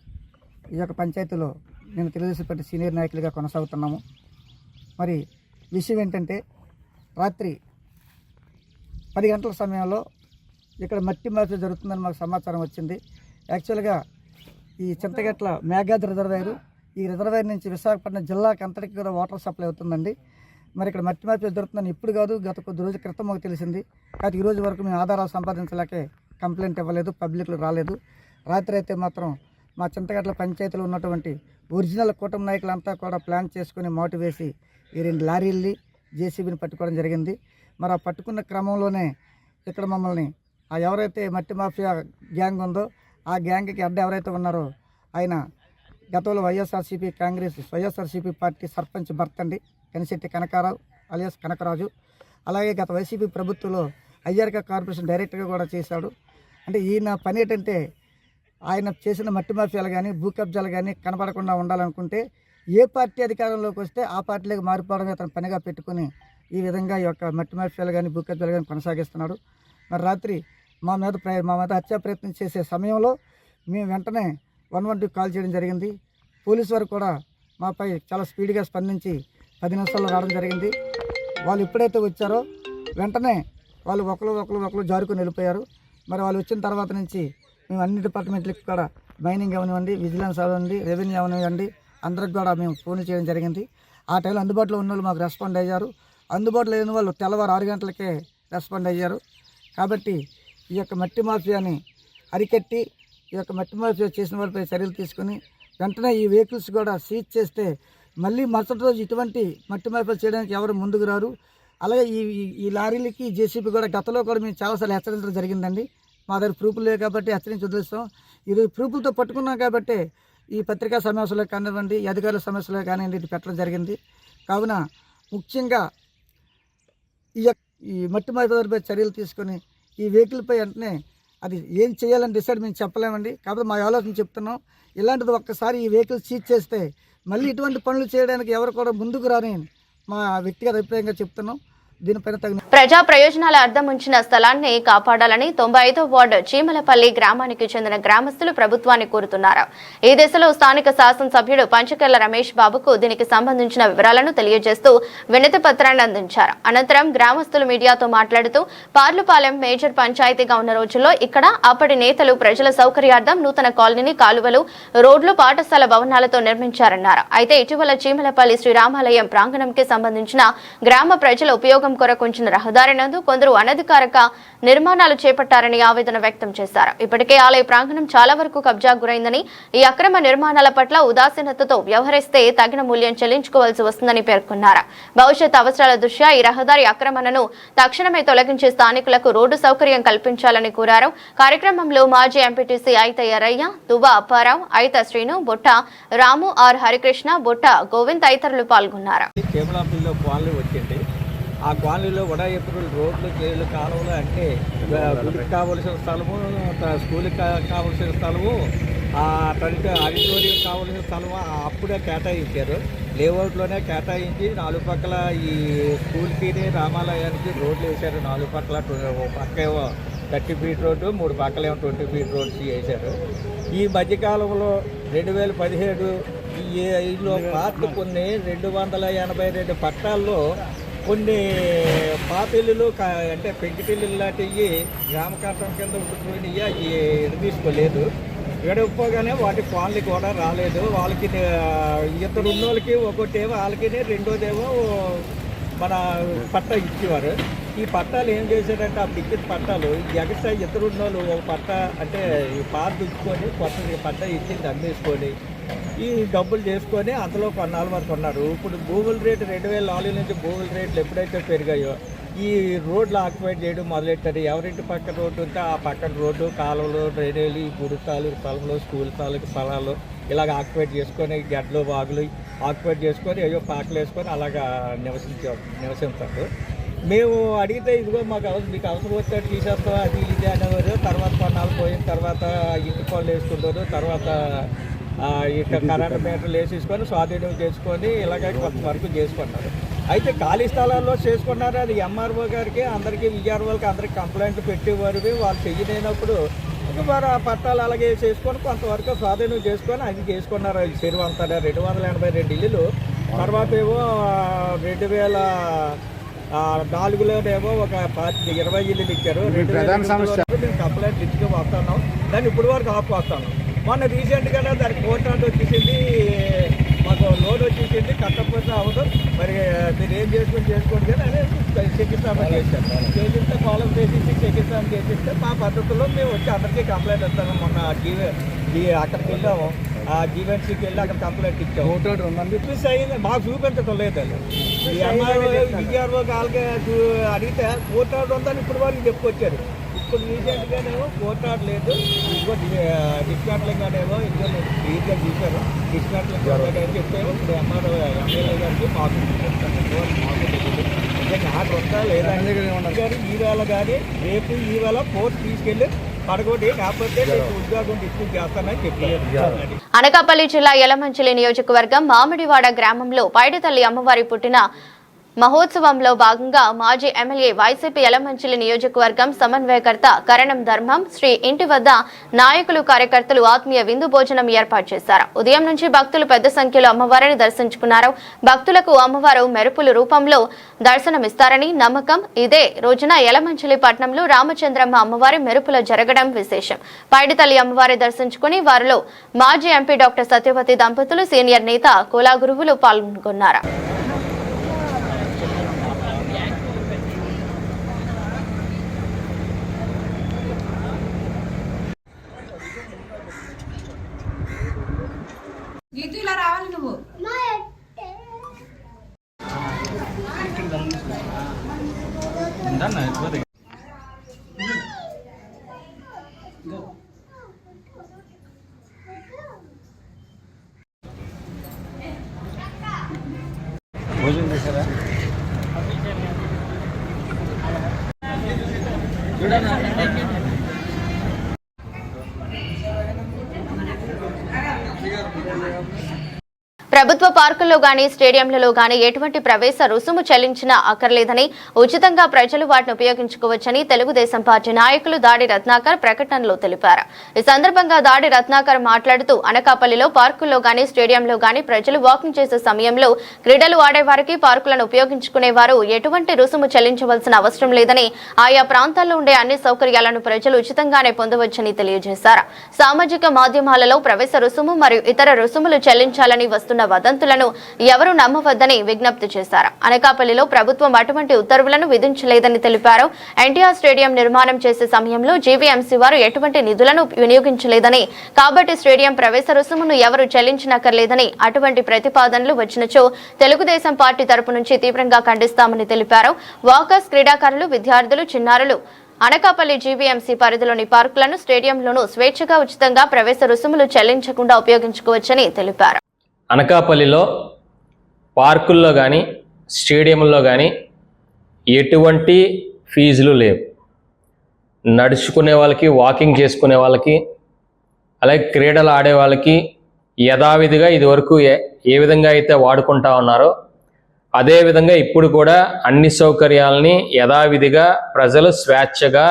ఈ యొక్క పంచాయతీలో నేను తెలుగుదేశం పార్టీ సీనియర్ నాయకులుగా కొనసాగుతున్నాము. మరి విషయం ఏంటంటే, రాత్రి 10 గంటల సమయంలో ఇక్కడ మట్టి మార్పు జరుగుతుందని మాకు సమాచారం వచ్చింది. యాక్చువల్గా ఈ చింతగట్ల మేఘాద్రి రిజర్వాయరు, ఈ రిజర్వాయర్ నుంచి విశాఖపట్నం జిల్లాకి అంతటికి కూడా వాటర్ సప్లై అవుతుందండి. మరి ఇక్కడ మట్టి మార్పు జరుగుతుందని ఇప్పుడు కాదు, గత కొద్ది రోజుల క్రితం మాకు తెలిసింది. కానీ ఈ రోజు వరకు మేము ఆధారాలు సంపాదించలేకే కంప్లైంట్ ఇవ్వలేదు, పబ్లిక్లో రాలేదు. రాత్రి అయితే మాత్రం మా చింతగట్ల పంచాయతీలో ఉన్నటువంటి ఒరిజినల్ కూటమి నాయకులంతా కూడా ప్లాన్ చేసుకుని మోటు వేసి ఈ 2 లారీల్ని జేసీబీని పట్టుకోవడం జరిగింది. మరి ఆ పట్టుకున్న క్రమంలోనే ఇక్కడ మమ్మల్ని ఎవరైతే మట్టి మాఫియా గ్యాంగ్ ఉందో ఆ గ్యాంగ్కి అడ్డ ఎవరైతే ఉన్నారో ఆయన గతంలో వైఎస్ఆర్సీపీ పార్టీ సర్పంచ్ భర్త అండి గణిశెట్టి కనకారావు అలియాస్ కనకరాజు. అలాగే గత వైసీపీ ప్రభుత్వంలో ఐఆర్కే కార్పొరేషన్ డైరెక్టర్గా కూడా చేశాడు. అంటే ఈయన పని ఏంటంటే, ఆయన చేసిన మట్టి మాఫియాలు కానీ భూ కబ్జాలు కానీ కనపడకుండా ఉండాలనుకుంటే ఏ పార్టీ అధికారంలోకి వస్తే ఆ పార్టీలోకి మారిపోవడమే అతను పనిగా పెట్టుకుని ఈ విధంగా ఈ యొక్క మట్టి మాఫియాలు కానీ భూ కబ్జాలు కానీ కొనసాగిస్తున్నాడు. మరి రాత్రి మా మీద హత్యా ప్రయత్నం చేసే సమయంలో మేము వెంటనే 112 కాల్ చేయడం జరిగింది. పోలీసు వారు కూడా మాపై చాలా స్పీడ్గా స్పందించి 10 నిమిషాల్లో రావడం జరిగింది. వాళ్ళు ఎప్పుడైతే వచ్చారో వెంటనే వాళ్ళు ఒకరు జారుకొని వెళ్ళిపోయారు. మరి వాళ్ళు వచ్చిన తర్వాత నుంచి మేము అన్ని డిపార్ట్మెంట్లకు కూడా మైనింగ్ అవనివ్వండి, విజిలెన్స్ అవనివ్వండి, రెవెన్యూ అవనివ్వండి, అందరికి కూడా మేము ఫోన్ చేయడం జరిగింది. ఆ టైంలో అందుబాటులో ఉన్న వాళ్ళు మాకు రెస్పాండ్ అయ్యారు. అందుబాటులో లేని వాళ్ళు తెల్లవారు 6 గంటలకే రెస్పాండ్ అయ్యారు. కాబట్టి ఈ యొక్క మట్టి మాఫియాని అరికట్టి ఈ యొక్క మట్టి మాఫియా చేసిన వాళ్ళపై చర్యలు తీసుకుని వెంటనే ఈ వెహికల్స్ కూడా సీజ్ చేస్తే మళ్ళీ మరుసటి రోజు ఇటువంటి మట్టి మాఫియా చేయడానికి ఎవరు ముందుకు రారు. అలాగే ఈ లారీలకి జేసీబీ కూడా గతంలో కూడా మేము చాలాసార్లు హెచ్చరించడం జరిగిందండి. మా దగ్గర ప్రూఫ్లు లేవు కాబట్టి హెచ్చరించి వదిలేస్తాం. ఈరోజు ప్రూఫ్లతో పట్టుకున్నాం కాబట్టి ఈ పత్రికా సమావేశాలు కానివ్వండి, ఈ అధికారుల సమస్యలు కానివ్వండి, ఇది పెట్టడం జరిగింది. కావున ముఖ్యంగా ఈ మట్టి మాఫియాలపై చర్యలు తీసుకొని ఈ వెహికల్పై వెంటనే అది ఏం చేయాలని డిసైడ్ మేము చెప్పలేమండి. కాబట్టి మా ఆలోచన చెప్తున్నాం. ఇలాంటిది ఒక్కసారి ఈ వెహికల్ సీజ్ చేస్తే మళ్ళీ ఇటువంటి పనులు చేయడానికి ఎవరు కూడా ముందుకు రాని మా వ్యక్తిగత అభిప్రాయంగా చెప్తున్నాం. దీనిపైన తగిన ప్రజా ప్రయోజనాల అర్థం ఉంచిన స్థలాన్ని కాపాడాలని 95వ వార్డు చీమలపల్లి గ్రామానికి చెందిన గ్రామస్తులు ప్రభుత్వాన్ని కోరుతున్నారు. ఈ దిశలో స్థానిక శాసనసభ్యుడు పంచకర్ల రమేష్ బాబుకు దీనికి సంబంధించిన వివరాలను తెలియజేస్తూ వినతి పత్రాన్ని అందించారు. అనంతరం గ్రామస్తులు మీడియాతో మాట్లాడుతూ పార్లుపాలెం మేజర్ పంచాయతీగా ఉన్న రోజుల్లో ఇక్కడ అప్పటి నేతలు ప్రజల సౌకర్యార్థం నూతన కాలనీని కాలువలు, రోడ్లు, పాఠశాల భవనాలతో నిర్మించారన్నారు. అయితే ఇటీవల చీమలపల్లి శ్రీరామాలయం ప్రాంగణంకి సంబంధించిన గ్రామ ప్రజల ఉపయోగం కొరకు ఉంచిన రహదారి నందు కొందరు అనధికారిక నిర్మాణాలు చేపట్టారని ఆవేదన వ్యక్తం చేశారు. ఇప్పటికే ఆలయ ప్రాంగణం చాలా వరకు కబ్జా గురైందని, ఈ అక్రమ నిర్మాణాల పట్ల ఉదాసీనతతో వ్యవహరిస్తే తగిన మూల్యం చెల్లించుకోవాల్సి వస్తుందని పేర్కొన్నారు. భవిష్యత్ అవసరాల దృష్ట్యా ఈ రహదారి ఆక్రమణను తక్షణమే తొలగించి స్థానికులకు రోడ్డు సౌకర్యం కల్పించాలని కోరారు. కార్యక్రమంలో మాజీ ఎంపీటీసీ అయిత ఎర్రయ్య, దువ్వ అప్పారావు, అయిత శ్రీను, బొట్ట రాము, ఆర్ హరికృష్ణ, బొట్ట గోవింద్ తదితరులు పాల్గొన్నారు. ఆ కాలనీలో కూడా ఎప్పుడు రోడ్లు, చేలు, కాలువలు అంటే గుడికి కావలసిన స్థలము, స్కూల్కి కావలసిన స్థలము, ఆడిటోరియం కావలసిన స్థలము అప్పుడే కేటాయించారు. లేఅవుట్లోనే కేటాయించి 4 పక్కల ఈ స్కూల్కి, రామాలయానికి రోడ్లు వేశారు. 4 పక్కల పక్క ఏమో 30 ఫీట్ రోడ్డు, 3 పక్కలేమో 20 ఫీట్ రోడ్స్ వేశారు. ఈ మధ్యకాలంలో 2017 ఈలో పార్ట్ కొన్ని 282 పట్టాల్లో కొన్ని పాతిళ్ళు అంటే పెంకిటిల్లు లాంటివి గ్రామకాంతం కింద ఉండిపోయినాయి. అవి ఎడదీసుకోలేదు. ఎడకపోగానే వాటి కాలనీ కూడా రాలేదు. వాళ్ళకి ఇద్దరు ఉన్నోళ్ళకి ఒకటేమో వాళ్ళకి, రెండోదేమో మన పట్టా ఇచ్చేవారు. ఈ పట్టాలు ఏం చేశారంటే అప్పుడు ఇచ్చిన పట్టాలు ఎక్స్ట్రా ఇద్దరు ఉన్నోళ్ళు ఒక పట్టా అంటే ఈ పార్క్ ఇచ్చుకొని కొత్త పట్టా ఇచ్చి అమ్మేసుకొని ఈ డబ్బులు చేసుకొని అందులో కొన్నాళ్ళ వరకు ఉన్నారు. ఇప్పుడు భూముల రేటు 2004 నుంచి భూముల రేట్లు ఎప్పుడైతే పెరిగాయో ఈ రోడ్లు ఆక్యుపైడ్ చేయడం మొదలెట్టారు. ఎవరింటి పక్కన రోడ్డు ఉంటే ఆ పక్కన రోడ్డు, కాలువలు, డ్రైనేజీలు, గుడి తాలూకు స్థలంలో, స్కూల్ తాలూకు స్థలాలు ఇలాగ ఆక్యుపైడ్ చేసుకొని గడ్డలు, వాగులు ఆక్యుపైడ్ చేసుకొని అయ్యో పాకలు వేసుకొని అలాగా నివసించారు. మేము అడిగితే ఇదిగో మీకు అవసరం వస్తే తీసేస్తాం అది ఇది అనేవారు. తర్వాత కొన్నాళ్ళు పోయిన తర్వాత ఇంటి పనులు వేసుకుంటారు. తర్వాత ఇక్కడ కరెంట్ మీటర్లు వేసేసుకొని స్వాధీనం చేసుకొని ఇలాగ కొంతవరకు చేసుకున్నారు. అయితే ఖాళీ స్థలాల్లో చేసుకున్నారు. అది ఎంఆర్ఓ గారికి అందరికీ, విఆర్ఓలకి అందరికి కంప్లైంట్లు పెట్టేవారు. వాళ్ళు చెయ్యలేనప్పుడు మరి ఆ పట్టాలు అలాగే చేసుకొని కొంతవరకు స్వాధీనం చేసుకొని అది చేసుకున్నారు. చెరువు అంతా 282 ఇల్లులు. తర్వాత ఏమో 2004లోనేమో ఒక 20 ఇల్లులు ఇచ్చారు. 2000 మేము కంప్లైంట్లు ఇచ్చుకొని వస్తున్నాం. దాన్ని ఇప్పుడు వరకు ఆపుకొస్తాను. మొన్న రీసెంట్గా దానికి కోర్టు వచ్చేసింది, మాకు లోన్ వచ్చేసింది, కట్టకపోతే అవ్వదు, మరి మీరు ఏం చేసుకోండి కానీ శంకుస్థాపన చేశారు. చేసిస్తే కాలం చేసి శంకుస్థాపన చేసిస్తే మా పద్ధతుల్లో మేము వచ్చి అందరికీ కంప్లైంట్ ఇస్తాము. మొన్న అక్కడికి వెళ్ళాము, ఆ జీవెన్సీకి వెళ్ళి అక్కడ కంప్లైంట్ ఇచ్చాము. రిక్వెస్ట్ అయింది, మాకు చూపించడం లేదు. ఈ ఎంఆర్ఓ, విఆర్ఓ వాళ్ళకి అడిగితే కోర్టు ఆర్డర్ ఉందని ఇప్పుడు వరకు చెప్పుకొచ్చారు. ఇప్పుడు రీసెంట్గానేమో కోర్టు ఆర్డర్ లేదు, ఇంకో డిస్మాంట్లింగ్గానేమో ఇంకో క్లియర్గా చూశారు. డిస్మాంట్లింగ్ అని చెప్పాము. ఇప్పుడు ఎంఆర్ఓ, ఎమ్మెల్యే గారికి మాకు ఆర్డర్ వస్తా లేదా గారు ఈవేళ కానీ రేపు ఈవేళ కోర్టు తీసుకెళ్ళి పడగొట్టి కాకపోతే ఉద్యోగం డిస్మిస్ చేస్తానని చెప్పారు. అనకాపల్లి జిల్లా యలమంచిలి నియోజకవర్గం మామిడివాడ గ్రామంలో పైడితల్లి అమ్మవారి పుట్టిన మహోత్సవంలో భాగంగా మాజీ ఎమ్మెల్యే, వైసీపీ యలమంచిలి నియోజకవర్గం సమన్వయకర్త కరణం ధర్మం శ్రీ ఇంటి వద్ద నాయకులు, కార్యకర్తలు ఆత్మీయ విందు భోజనం ఏర్పాటు చేశారు. ఉదయం నుంచి భక్తులు పెద్ద సంఖ్యలో అమ్మవారిని దర్శించుకున్నారు. భక్తులకు అమ్మవారు మెరుపుల రూపంలో దర్శనమిస్తారని నమ్మకం. ఇదే రోజున యలమంచిలి పట్టణంలో రామచంద్రమ్మ అమ్మవారి మెరుపుల జరగడం విశేషం. పైడితల్లి అమ్మవారి దర్శించుకుని వారిలో మాజీ ఎంపీ డాక్టర్ సత్యవతి దంపతులు, సీనియర్ నేత కులా గురువులు పాల్గొన్నారు. గీతులా రావాలి నువ్వు. భోజనం చేశారా? ప్రభుత్వ పార్కుల్లో గానీ స్టేడియంలలో గానీ ఎటువంటి ప్రవేశ రుసుము చెల్లించినా అక్కర్లేదని, ఉచితంగా ప్రజలు వాటిని ఉపయోగించుకోవచ్చని తెలుగుదేశం పార్టీ నాయకులు దాడి రత్నాకర్ ప్రకటనలో తెలిపారు. ఈ సందర్భంగా దాడి రత్నాకర్ మాట్లాడుతూ అనకాపల్లిలో పార్కుల్లో గానీ స్టేడియంలో గానీ ప్రజలు వాకింగ్ చేసే సమయంలో క్రీడలు ఆడేవారికి పార్కులను ఉపయోగించుకునేవారు ఎటువంటి రుసుము చెల్లించవలసిన అవసరం లేదని, ఆయా ప్రాంతాల్లో ఉండే అన్ని సౌకర్యాలను ప్రజలు ఉచితంగానే పొందవచ్చని తెలియజేశారు. సామాజిక మాధ్యమాలలో ప్రవేశ రుసుము మరియు ఇతర రుసుములు చెల్లించాలని వస్తున్న వదంతులను ఎవరూ నమ్మవద్దని విజ్ఞప్తి చేశారు. అనకాపల్లిలో ప్రభుత్వం అటువంటి ఉత్తర్వులను విధించలేదని తెలిపారు. ఎన్టీఆర్ స్టేడియం నిర్మాణం చేసే సమయంలో జీవీఎంసీ వారు ఎటువంటి నిధులను వినియోగించలేదని, కాబట్టి స్టేడియం ప్రవేశ రుసుమును ఎవరు చెల్లించనక్కర్లేదని, అటువంటి ప్రతిపాదనలు వచ్చినచో తెలుగుదేశం పార్టీ తరపు నుంచి తీవ్రంగా ఖండిస్తామని తెలిపారు. వాకర్స్, క్రీడాకారులు, విద్యార్థులు, చిన్నారులు అనకాపల్లి జీవీఎంసీ పరిధిలోని పార్కులను, స్టేడియంలోనూ స్వేచ్ఛగా ఉచితంగా ప్రవేశ రుసుములు చెల్లించకుండా ఉపయోగించుకోవచ్చని తెలిపారు. అనకాపల్లిలో పార్కుల్లో కానీ స్టేడియంలో కానీ ఎటువంటి ఫీజులు లేవు. నడుచుకునే వాళ్ళకి, వాకింగ్ చేసుకునే వాళ్ళకి, అలాగే క్రీడలు ఆడే వాళ్ళకి యథావిధిగా ఇదివరకు ఏ విధంగా అయితే వాడుకుంటా ఉన్నారో అదేవిధంగా ఇప్పుడు కూడా అన్ని సౌకర్యాలని యథావిధిగా ప్రజలు స్వేచ్ఛగా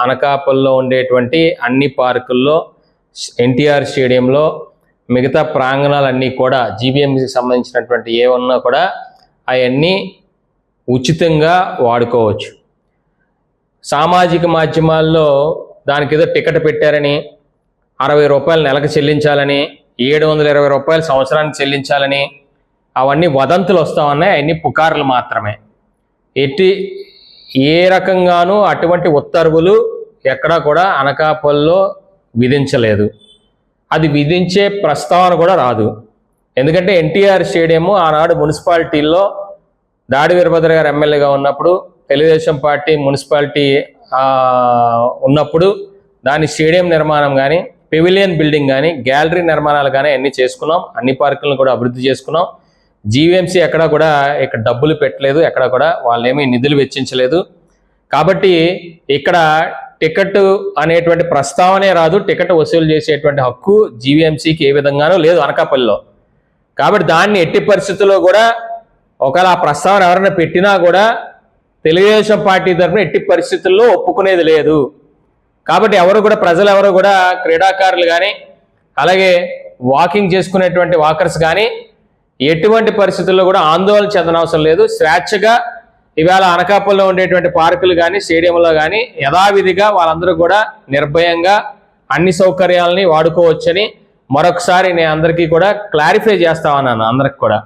అనకాపల్లిలో ఉండేటువంటి అన్ని పార్కుల్లో, ఎన్టీఆర్ స్టేడియంలో, మిగతా ప్రాంగణాలన్నీ కూడా జీబీఎంసీకి సంబంధించినటువంటి ఏమన్నా కూడా అవన్నీ ఉచితంగా వాడుకోవచ్చు. సామాజిక మాధ్యమాల్లో దానికి ఏదో టికెట్ పెట్టారని, 60 రూపాయలు నెలకు చెల్లించాలని, 720 రూపాయలు సంవత్సరానికి చెల్లించాలని అవన్నీ వదంతులు వస్తూ ఉన్నాయి. అవన్నీ పుకార్లు మాత్రమే. ఏ రకంగానూ అటువంటి ఉత్తర్వులు ఎక్కడా కూడా అనకాపల్లిలో విధించలేదు. అది విధించే ప్రస్తావన కూడా రాదు. ఎందుకంటే ఎన్టీఆర్ స్టేడియము ఆనాడు మున్సిపాలిటీల్లో దాడి వీరభద్ర గారు ఎమ్మెల్యేగా ఉన్నప్పుడు, తెలుగుదేశం పార్టీ మున్సిపాలిటీ ఉన్నప్పుడు దాని స్టేడియం నిర్మాణం కానీ, పెవిలియన్ బిల్డింగ్ కానీ, గ్యాలరీ నిర్మాణాలు కానీ అన్నీ చేసుకున్నాం. అన్ని పార్కులను కూడా అభివృద్ధి చేసుకున్నాం. జీవీఎంసీ ఎక్కడా కూడా ఇక్కడ డబ్బులు పెట్టలేదు, ఎక్కడ కూడా వాళ్ళేమీ నిధులు వెచ్చించలేదు. కాబట్టి ఇక్కడ టికెట్ అనేటువంటి ప్రస్తావనే రాదు. టికెట్ వసూలు చేసేటువంటి హక్కు జీవీఎంసీకి ఏ విధంగానూ లేదు అనకాపల్లిలో. కాబట్టి దాన్ని ఎట్టి పరిస్థితుల్లో కూడా ఒకవేళ ఆ ప్రస్తావన ఎవరైనా పెట్టినా కూడా తెలుగుదేశం పార్టీ తరఫున ఎట్టి పరిస్థితుల్లో ఒప్పుకునేది లేదు. కాబట్టి ప్రజలు ఎవరు కూడా క్రీడాకారులు కానీ, అలాగే వాకింగ్ చేసుకునేటువంటి వాకర్స్ కానీ ఎటువంటి పరిస్థితుల్లో కూడా ఆందోళన చెందనవసరం లేదు. స్వేచ్ఛగా ఇవాళ అనకాపల్లిలో ఉండేటువంటి పార్కులు కానీ, స్టేడియంలో కానీ యథావిధిగా వాళ్ళందరూ కూడా నిర్భయంగా అన్ని సౌకర్యాలని వాడుకోవచ్చని మరొకసారి నేను అందరికీ కూడా క్లారిఫై చేస్తా ఉన్నాను అందరికి కూడా.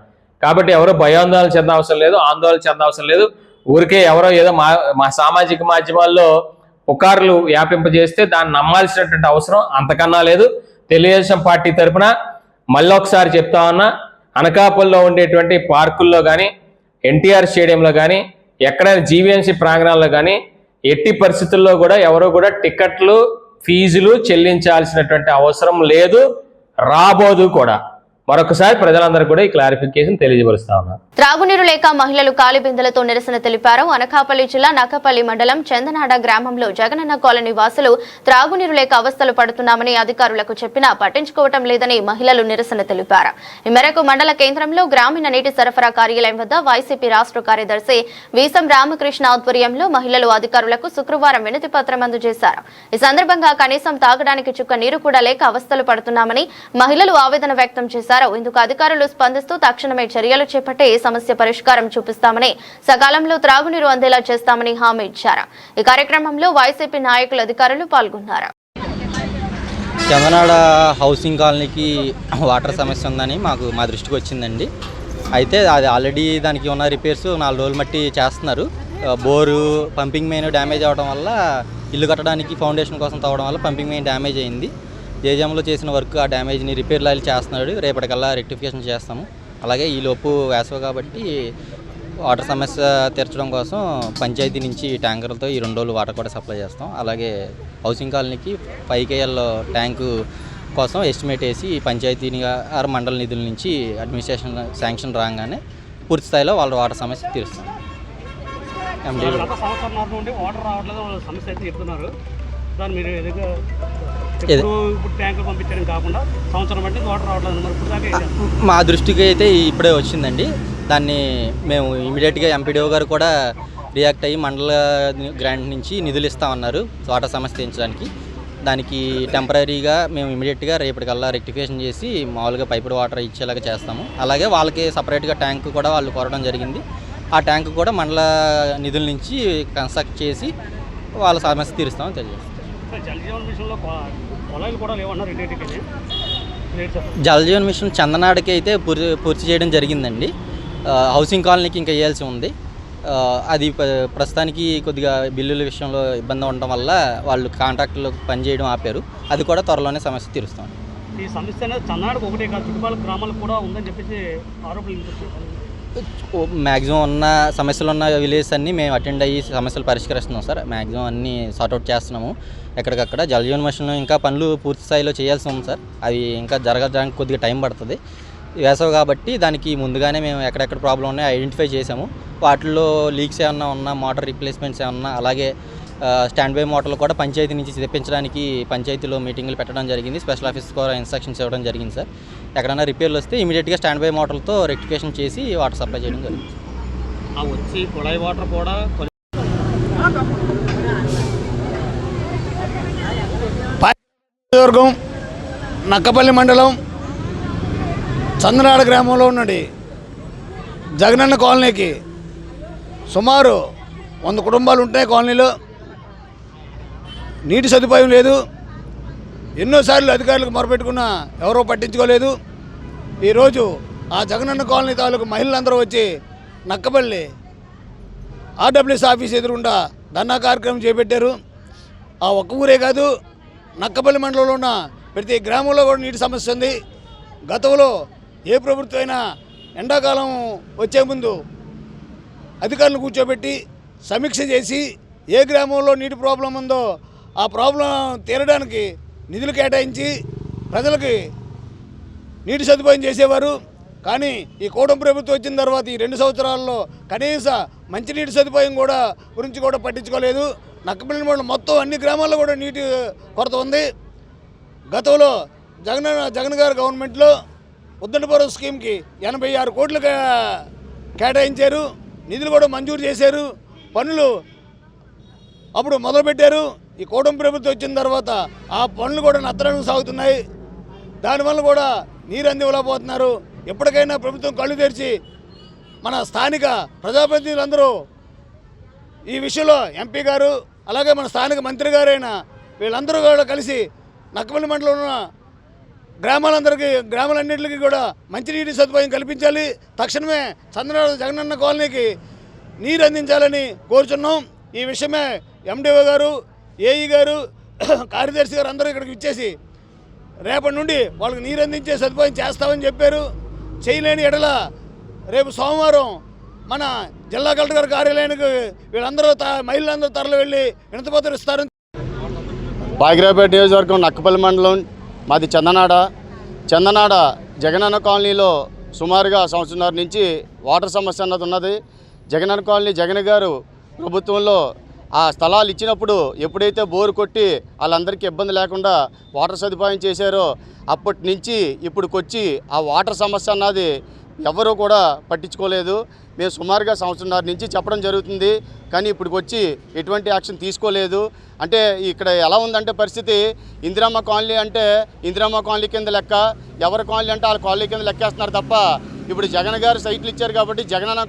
కాబట్టి ఎవరు భయాందోళన చెందవసరం లేదు, ఆందోళన చెందవసరం లేదు. ఊరికే ఎవరో ఏదో మా సామాజిక మాధ్యమాల్లో పుకార్లు వ్యాపింపజేస్తే దాన్ని నమ్మాల్సినటువంటి అవసరం అంతకన్నా లేదు. తెలుగుదేశం పార్టీ తరఫున మళ్ళీ ఒకసారి చెప్తా ఉన్నా, అనకాపల్లిలో ఉండేటువంటి పార్కుల్లో కానీ, ఎన్టీఆర్ స్టేడియంలో కానీ, ఎక్కడైనా జీవీఎంసీ ప్రాంగణాల్లో కానీ ఎట్టి పరిస్థితుల్లో కూడా ఎవరు కూడా టికెట్లు, ఫీజులు చెల్లించాల్సినటువంటి అవసరం లేదు, రాబోదు కూడా. మరొకసారి ప్రజలందరూ కూడా ఈ క్లారిఫికేషన్ తెలియజేస్తా ఉన్నారు. త్రాగునీరు లేక మహిళలు కాలి బిందెలతో నిరసన తెలిపారు. అనకాపల్లి జిల్లా నక్కపల్లి మండలం చందనాడ గ్రామంలో జగనన్న కాలనీ వాసులు త్రాగునీరు లేక అవస్థలు పడుతున్నామని అధికారులకు చెప్పినా పట్టించుకోవటం లేదని మహిళలు నిరసన తెలిపారు. ఈ మేరకు మండల కేంద్రంలో గ్రామీణ నీటి సరఫరా కార్యాలయం వద్ద వైసీపీ రాష్ట్ర కార్యదర్శి వీసం రామకృష్ణ ఆధ్వర్యంలో మహిళలు అధికారులకు శుక్రవారం వినతి పత్రం అందజేశారు. ఈ సందర్భంగా కనీసం తాగడానికి చుక్క నీరు కూడా లేక అవస్థలు పడుతున్నామని మహిళలు ఆవేదన వ్యక్తం చేశారు. ఇందుకు అధికారులు స్పందిస్తూ తక్షణమే చర్యలు చేపట్టి సమస్య పరిష్కారం చూపిస్తామని, సకాలంలో త్రాగునీరు అందేలా చేస్తామని హామీ ఇచ్చారు. ఈ కార్యక్రమంలో వైసీపీ నాయకులు, అధికారులు పాల్గొన్నారు. చందనాడ హౌసింగ్ కాలనీకి వాటర్ సమస్య ఉందని మా దృష్టికి వచ్చిందండి. అయితే అది ఆల్రెడీ దానికి ఉన్న రిపేర్స్ 4 రోజులు మట్టి చేస్తున్నారు. బోరు పంపింగ్ మెయిన్ డ్యామేజ్ అవ్వడం వల్ల, ఇల్లు కట్టడానికి ఫౌండేషన్ కోసం తవ్వడం వల్ల పంపింగ్ మెయిన్ డ్యామేజ్ అయింది. జేజంలో చేసిన వర్క్ ఆ డ్యామేజ్ని రిపేర్ లాయలు చేస్తున్నాడు. రేపటికల్లా రెక్టిఫికేషన్ చేస్తాము. అలాగే ఈలోపు వేసవి కాబట్టి వాటర్ సమస్య తీర్చడం కోసం పంచాయతీ నుంచి ట్యాంకర్లతో ఈ 2 రోజులు వాటర్ కూడా సప్లై చేస్తాం. అలాగే హౌసింగ్ కాలనీకి 5 KL ట్యాంకు కోసం ఎస్టిమేట్ వేసి పంచాయతీ మండల నిధుల నుంచి అడ్మినిస్ట్రేషన్ శాంక్షన్ రాగానే పూర్తి స్థాయిలో వాళ్ళ వాటర్ సమస్య తీరుస్తాం. వాటర్ రావట్లేదు సమస్య అయితే చెప్తున్నారు. దాన్ని మీరు ఇప్పుడు ట్యాంకులు పంపించడం కాకుండా సంవత్సరం బట్టి వాటర్ రావట్లేదు. మరి ఇప్పుడు దాకా మా దృష్టికి అయితే ఇప్పుడే వచ్చిందండి. దాన్ని మేము ఇమీడియట్గా ఎంపీడీఓ గారు కూడా రియాక్ట్ అయ్యి మండల గ్రాంట్ నుంచి నిధులు ఇస్తామన్నారు వాటర్ సమస్య తీర్చడానికి. దానికి టెంపరీగా మేము ఇమీడియట్గా రేపటికల్లా రెక్టిఫికేషన్ చేసి మామూలుగా పైపుడ్ వాటర్ ఇచ్చేలాగా చేస్తాము. అలాగే వాళ్ళకి సపరేట్గా ట్యాంక్ కూడా వాళ్ళు కోరడం జరిగింది. ఆ ట్యాంక్ కూడా మండల నిధుల నుంచి కన్స్ట్రక్ట్ చేసి వాళ్ళ సమస్య తీరుస్తామని తెలియజేస్తాం. జలజీవన్ మిషన్ చందనాడకి అయితే పూర్తి చేయడం జరిగిందండి. హౌసింగ్ కాలనీకి ఇంకా వేయాల్సి ఉంది. అది ప్రస్తుతానికి కొద్దిగా బిల్లుల విషయంలో ఇబ్బంది ఉండడం వల్ల వాళ్ళు కాంట్రాక్టులో పనిచేయడం ఆపారు. అది కూడా త్వరలోనే సమస్య తీరుస్తాం. ఈ సమస్య అనేది చందనాడకు ఒకటే కాదు, చుట్టుపక్కల గ్రామాలకు కూడా ఉందని చెప్పేసి ఆరోపణలు. మ్యాక్సిమం ఉన్న సమస్యలు ఉన్న విలేజెస్ అన్నీ మేము అటెండ్ అయ్యి సమస్యలు పరిష్కరిస్తున్నాం సార్. మ్యాక్సిమం అన్నీ సార్ట్అవుట్ చేస్తున్నాము. ఎక్కడికక్కడ జలజీవన్ మిషన్ ఇంకా పనులు పూర్తి స్థాయిలో చేయాల్సి ఉంది సార్. అవి ఇంకా జరగడానికి కొద్దిగా టైం పడుతుంది. వేసవి కాబట్టి దానికి ముందుగానే మేము ఎక్కడెక్కడ ప్రాబ్లం ఉన్నాయో ఐడెంటిఫై చేసాము. వాటిల్లో లీక్స్ ఏమన్నా ఉన్నా, మోటార్ రీప్లేస్మెంట్స్ ఏమన్నా, అలాగే స్టాండ్ బై మోటార్లు కూడా పంచాయతీ నుంచి తెప్పించడానికి పంచాయతీలో మీటింగ్లు పెట్టడం జరిగింది. స్పెషల్ ఆఫీస్ కూడా ఇన్స్ట్రక్షన్స్ ఇవ్వడం జరిగింది సార్. ఎక్కడైనా రిపేర్లు వస్తే ఇమీడియట్గా స్టాండ్ బై మోటార్లతో రెక్టిఫికేషన్ చేసి వాటర్ సప్లై చేయడం జరిగింది. వచ్చి కుళాయి వాటర్ కూడా వర్గం నక్కపల్లి మండలం చందనాడ గ్రామంలో ఉన్నది జగనన్న కాలనీకి సుమారు 100 కుటుంబాలు ఉంటాయి. కాలనీలో నీటి సదుపాయం లేదు. ఎన్నోసార్లు అధికారులకు మొరపెట్టుకున్నా ఎవరో పట్టించుకోలేదు. ఈరోజు ఆ జగనన్న కాలనీ తాలూకు మహిళలందరూ వచ్చి నక్కపల్లి ఆర్డబ్ల్యూఎస్ ఆఫీస్ ఎదురుగుండా ధర్నా కార్యక్రమం చేపట్టారు. ఆ ఒక్క ఊరే కాదు, నక్కపల్లి మండలంలో ఉన్న ప్రతి గ్రామంలో కూడా నీటి సమస్య ఉంది. గతంలో ఏ ప్రభుత్వం అయినా ఎండాకాలం వచ్చే ముందు అధికారులను కూర్చోబెట్టి సమీక్ష చేసి ఏ గ్రామంలో నీటి ప్రాబ్లం ఉందో ఆ ప్రాబ్లం తీరడానికి నిధులు కేటాయించి ప్రజలకి నీటి సదుపాయం చేసేవారు. కానీ ఈ కూటమి ప్రభుత్వం వచ్చిన తర్వాత ఈ 2 సంవత్సరాల్లో కనీస మంచినీటి సదుపాయం కూడా గురించి కూడా పట్టించుకోలేదు. నక్కపల్లి మండలం మొత్తం అన్ని గ్రామాల్లో కూడా నీటి కొరత ఉంది. గతంలో జగన్ గారు గవర్నమెంట్లో ఉద్దనపురం స్కీమ్కి 86 కోట్లు కేటాయించారు. నిధులు కూడా మంజూరు చేశారు. పనులు అప్పుడు మొదలుపెట్టారు. ఈ కూటమి ప్రభుత్వం వచ్చిన తర్వాత ఆ పనులు కూడా నత్తడానికి సాగుతున్నాయి. దానివల్ల కూడా నీరు అందివ్వలేకపోతున్నారు. ఎప్పటికైనా ప్రభుత్వం కళ్ళు తెరిచి మన స్థానిక ప్రజాప్రతినిధులందరూ ఈ విషయంలో ఎంపీ గారు అలాగే మన స్థానిక మంత్రి గారైన వీళ్ళందరూ కూడా కలిసి నక్కపల్లి మండలంలో ఉన్న గ్రామాలన్నింటికి కూడా మంచినీటి సదుపాయం కల్పించాలి. తక్షణమే చంద్రనాడ జగనన్న కాలనీకి నీరు అందించాలని కోరుచున్నాం. ఈ విషయమే ఎండిఓ గారు, ఏఈ గారు, కార్యదర్శి గారు అందరూ ఇక్కడికి ఇచ్చేసి రేపటి నుండి వాళ్ళకి నీరు అందించే సదుపాయం చేస్తామని చెప్పారు. చేయలేని ఎడల రేపు సోమవారం మన జిల్లా కలెక్టర్ గారి కార్యాలయానికి వీళ్ళందరూ మహిళలందరూ తరలి వెళ్ళి వినతిపత్రం ఇస్తారని. పాకిరాపేట నియోజకవర్గం నక్కపల్లి మండలం మాది చందనాడ జగనన్న కాలనీలో సుమారుగా సంవత్సరాల నుంచి వాటర్ సమస్య అన్నది ఉన్నది. జగనన్న కాలనీ జగన్ గారు ప్రభుత్వంలో ఆ స్థలాలు ఇచ్చినప్పుడు ఎప్పుడైతే బోరు కొట్టి వాళ్ళందరికీ ఇబ్బంది లేకుండా వాటర్ సదుపాయం చేశారో అప్పటి నుంచి ఇప్పుడుకొచ్చి ఆ వాటర్ సమస్య అన్నది ఎవరూ కూడా పట్టించుకోలేదు. మేము సుమారుగా సంవత్సరాల నుంచి చెప్పడం జరుగుతుంది, కానీ ఇప్పటికొచ్చి ఎటువంటి యాక్షన్ తీసుకోలేదు. అంటే ఇక్కడ ఎలా ఉందంటే పరిస్థితి, ఇందిరమ్మ కాలనీ అంటే ఇందిరమ్మ కాలనీ కింద లెక్క, ఎవరి కాలనీ అంటే వాళ్ళ కాలనీ కింద లెక్కేస్తున్నారు తప్ప ఇప్పుడు జగన్ గారు సైట్లు ఇచ్చారు కాబట్టి జగనన్న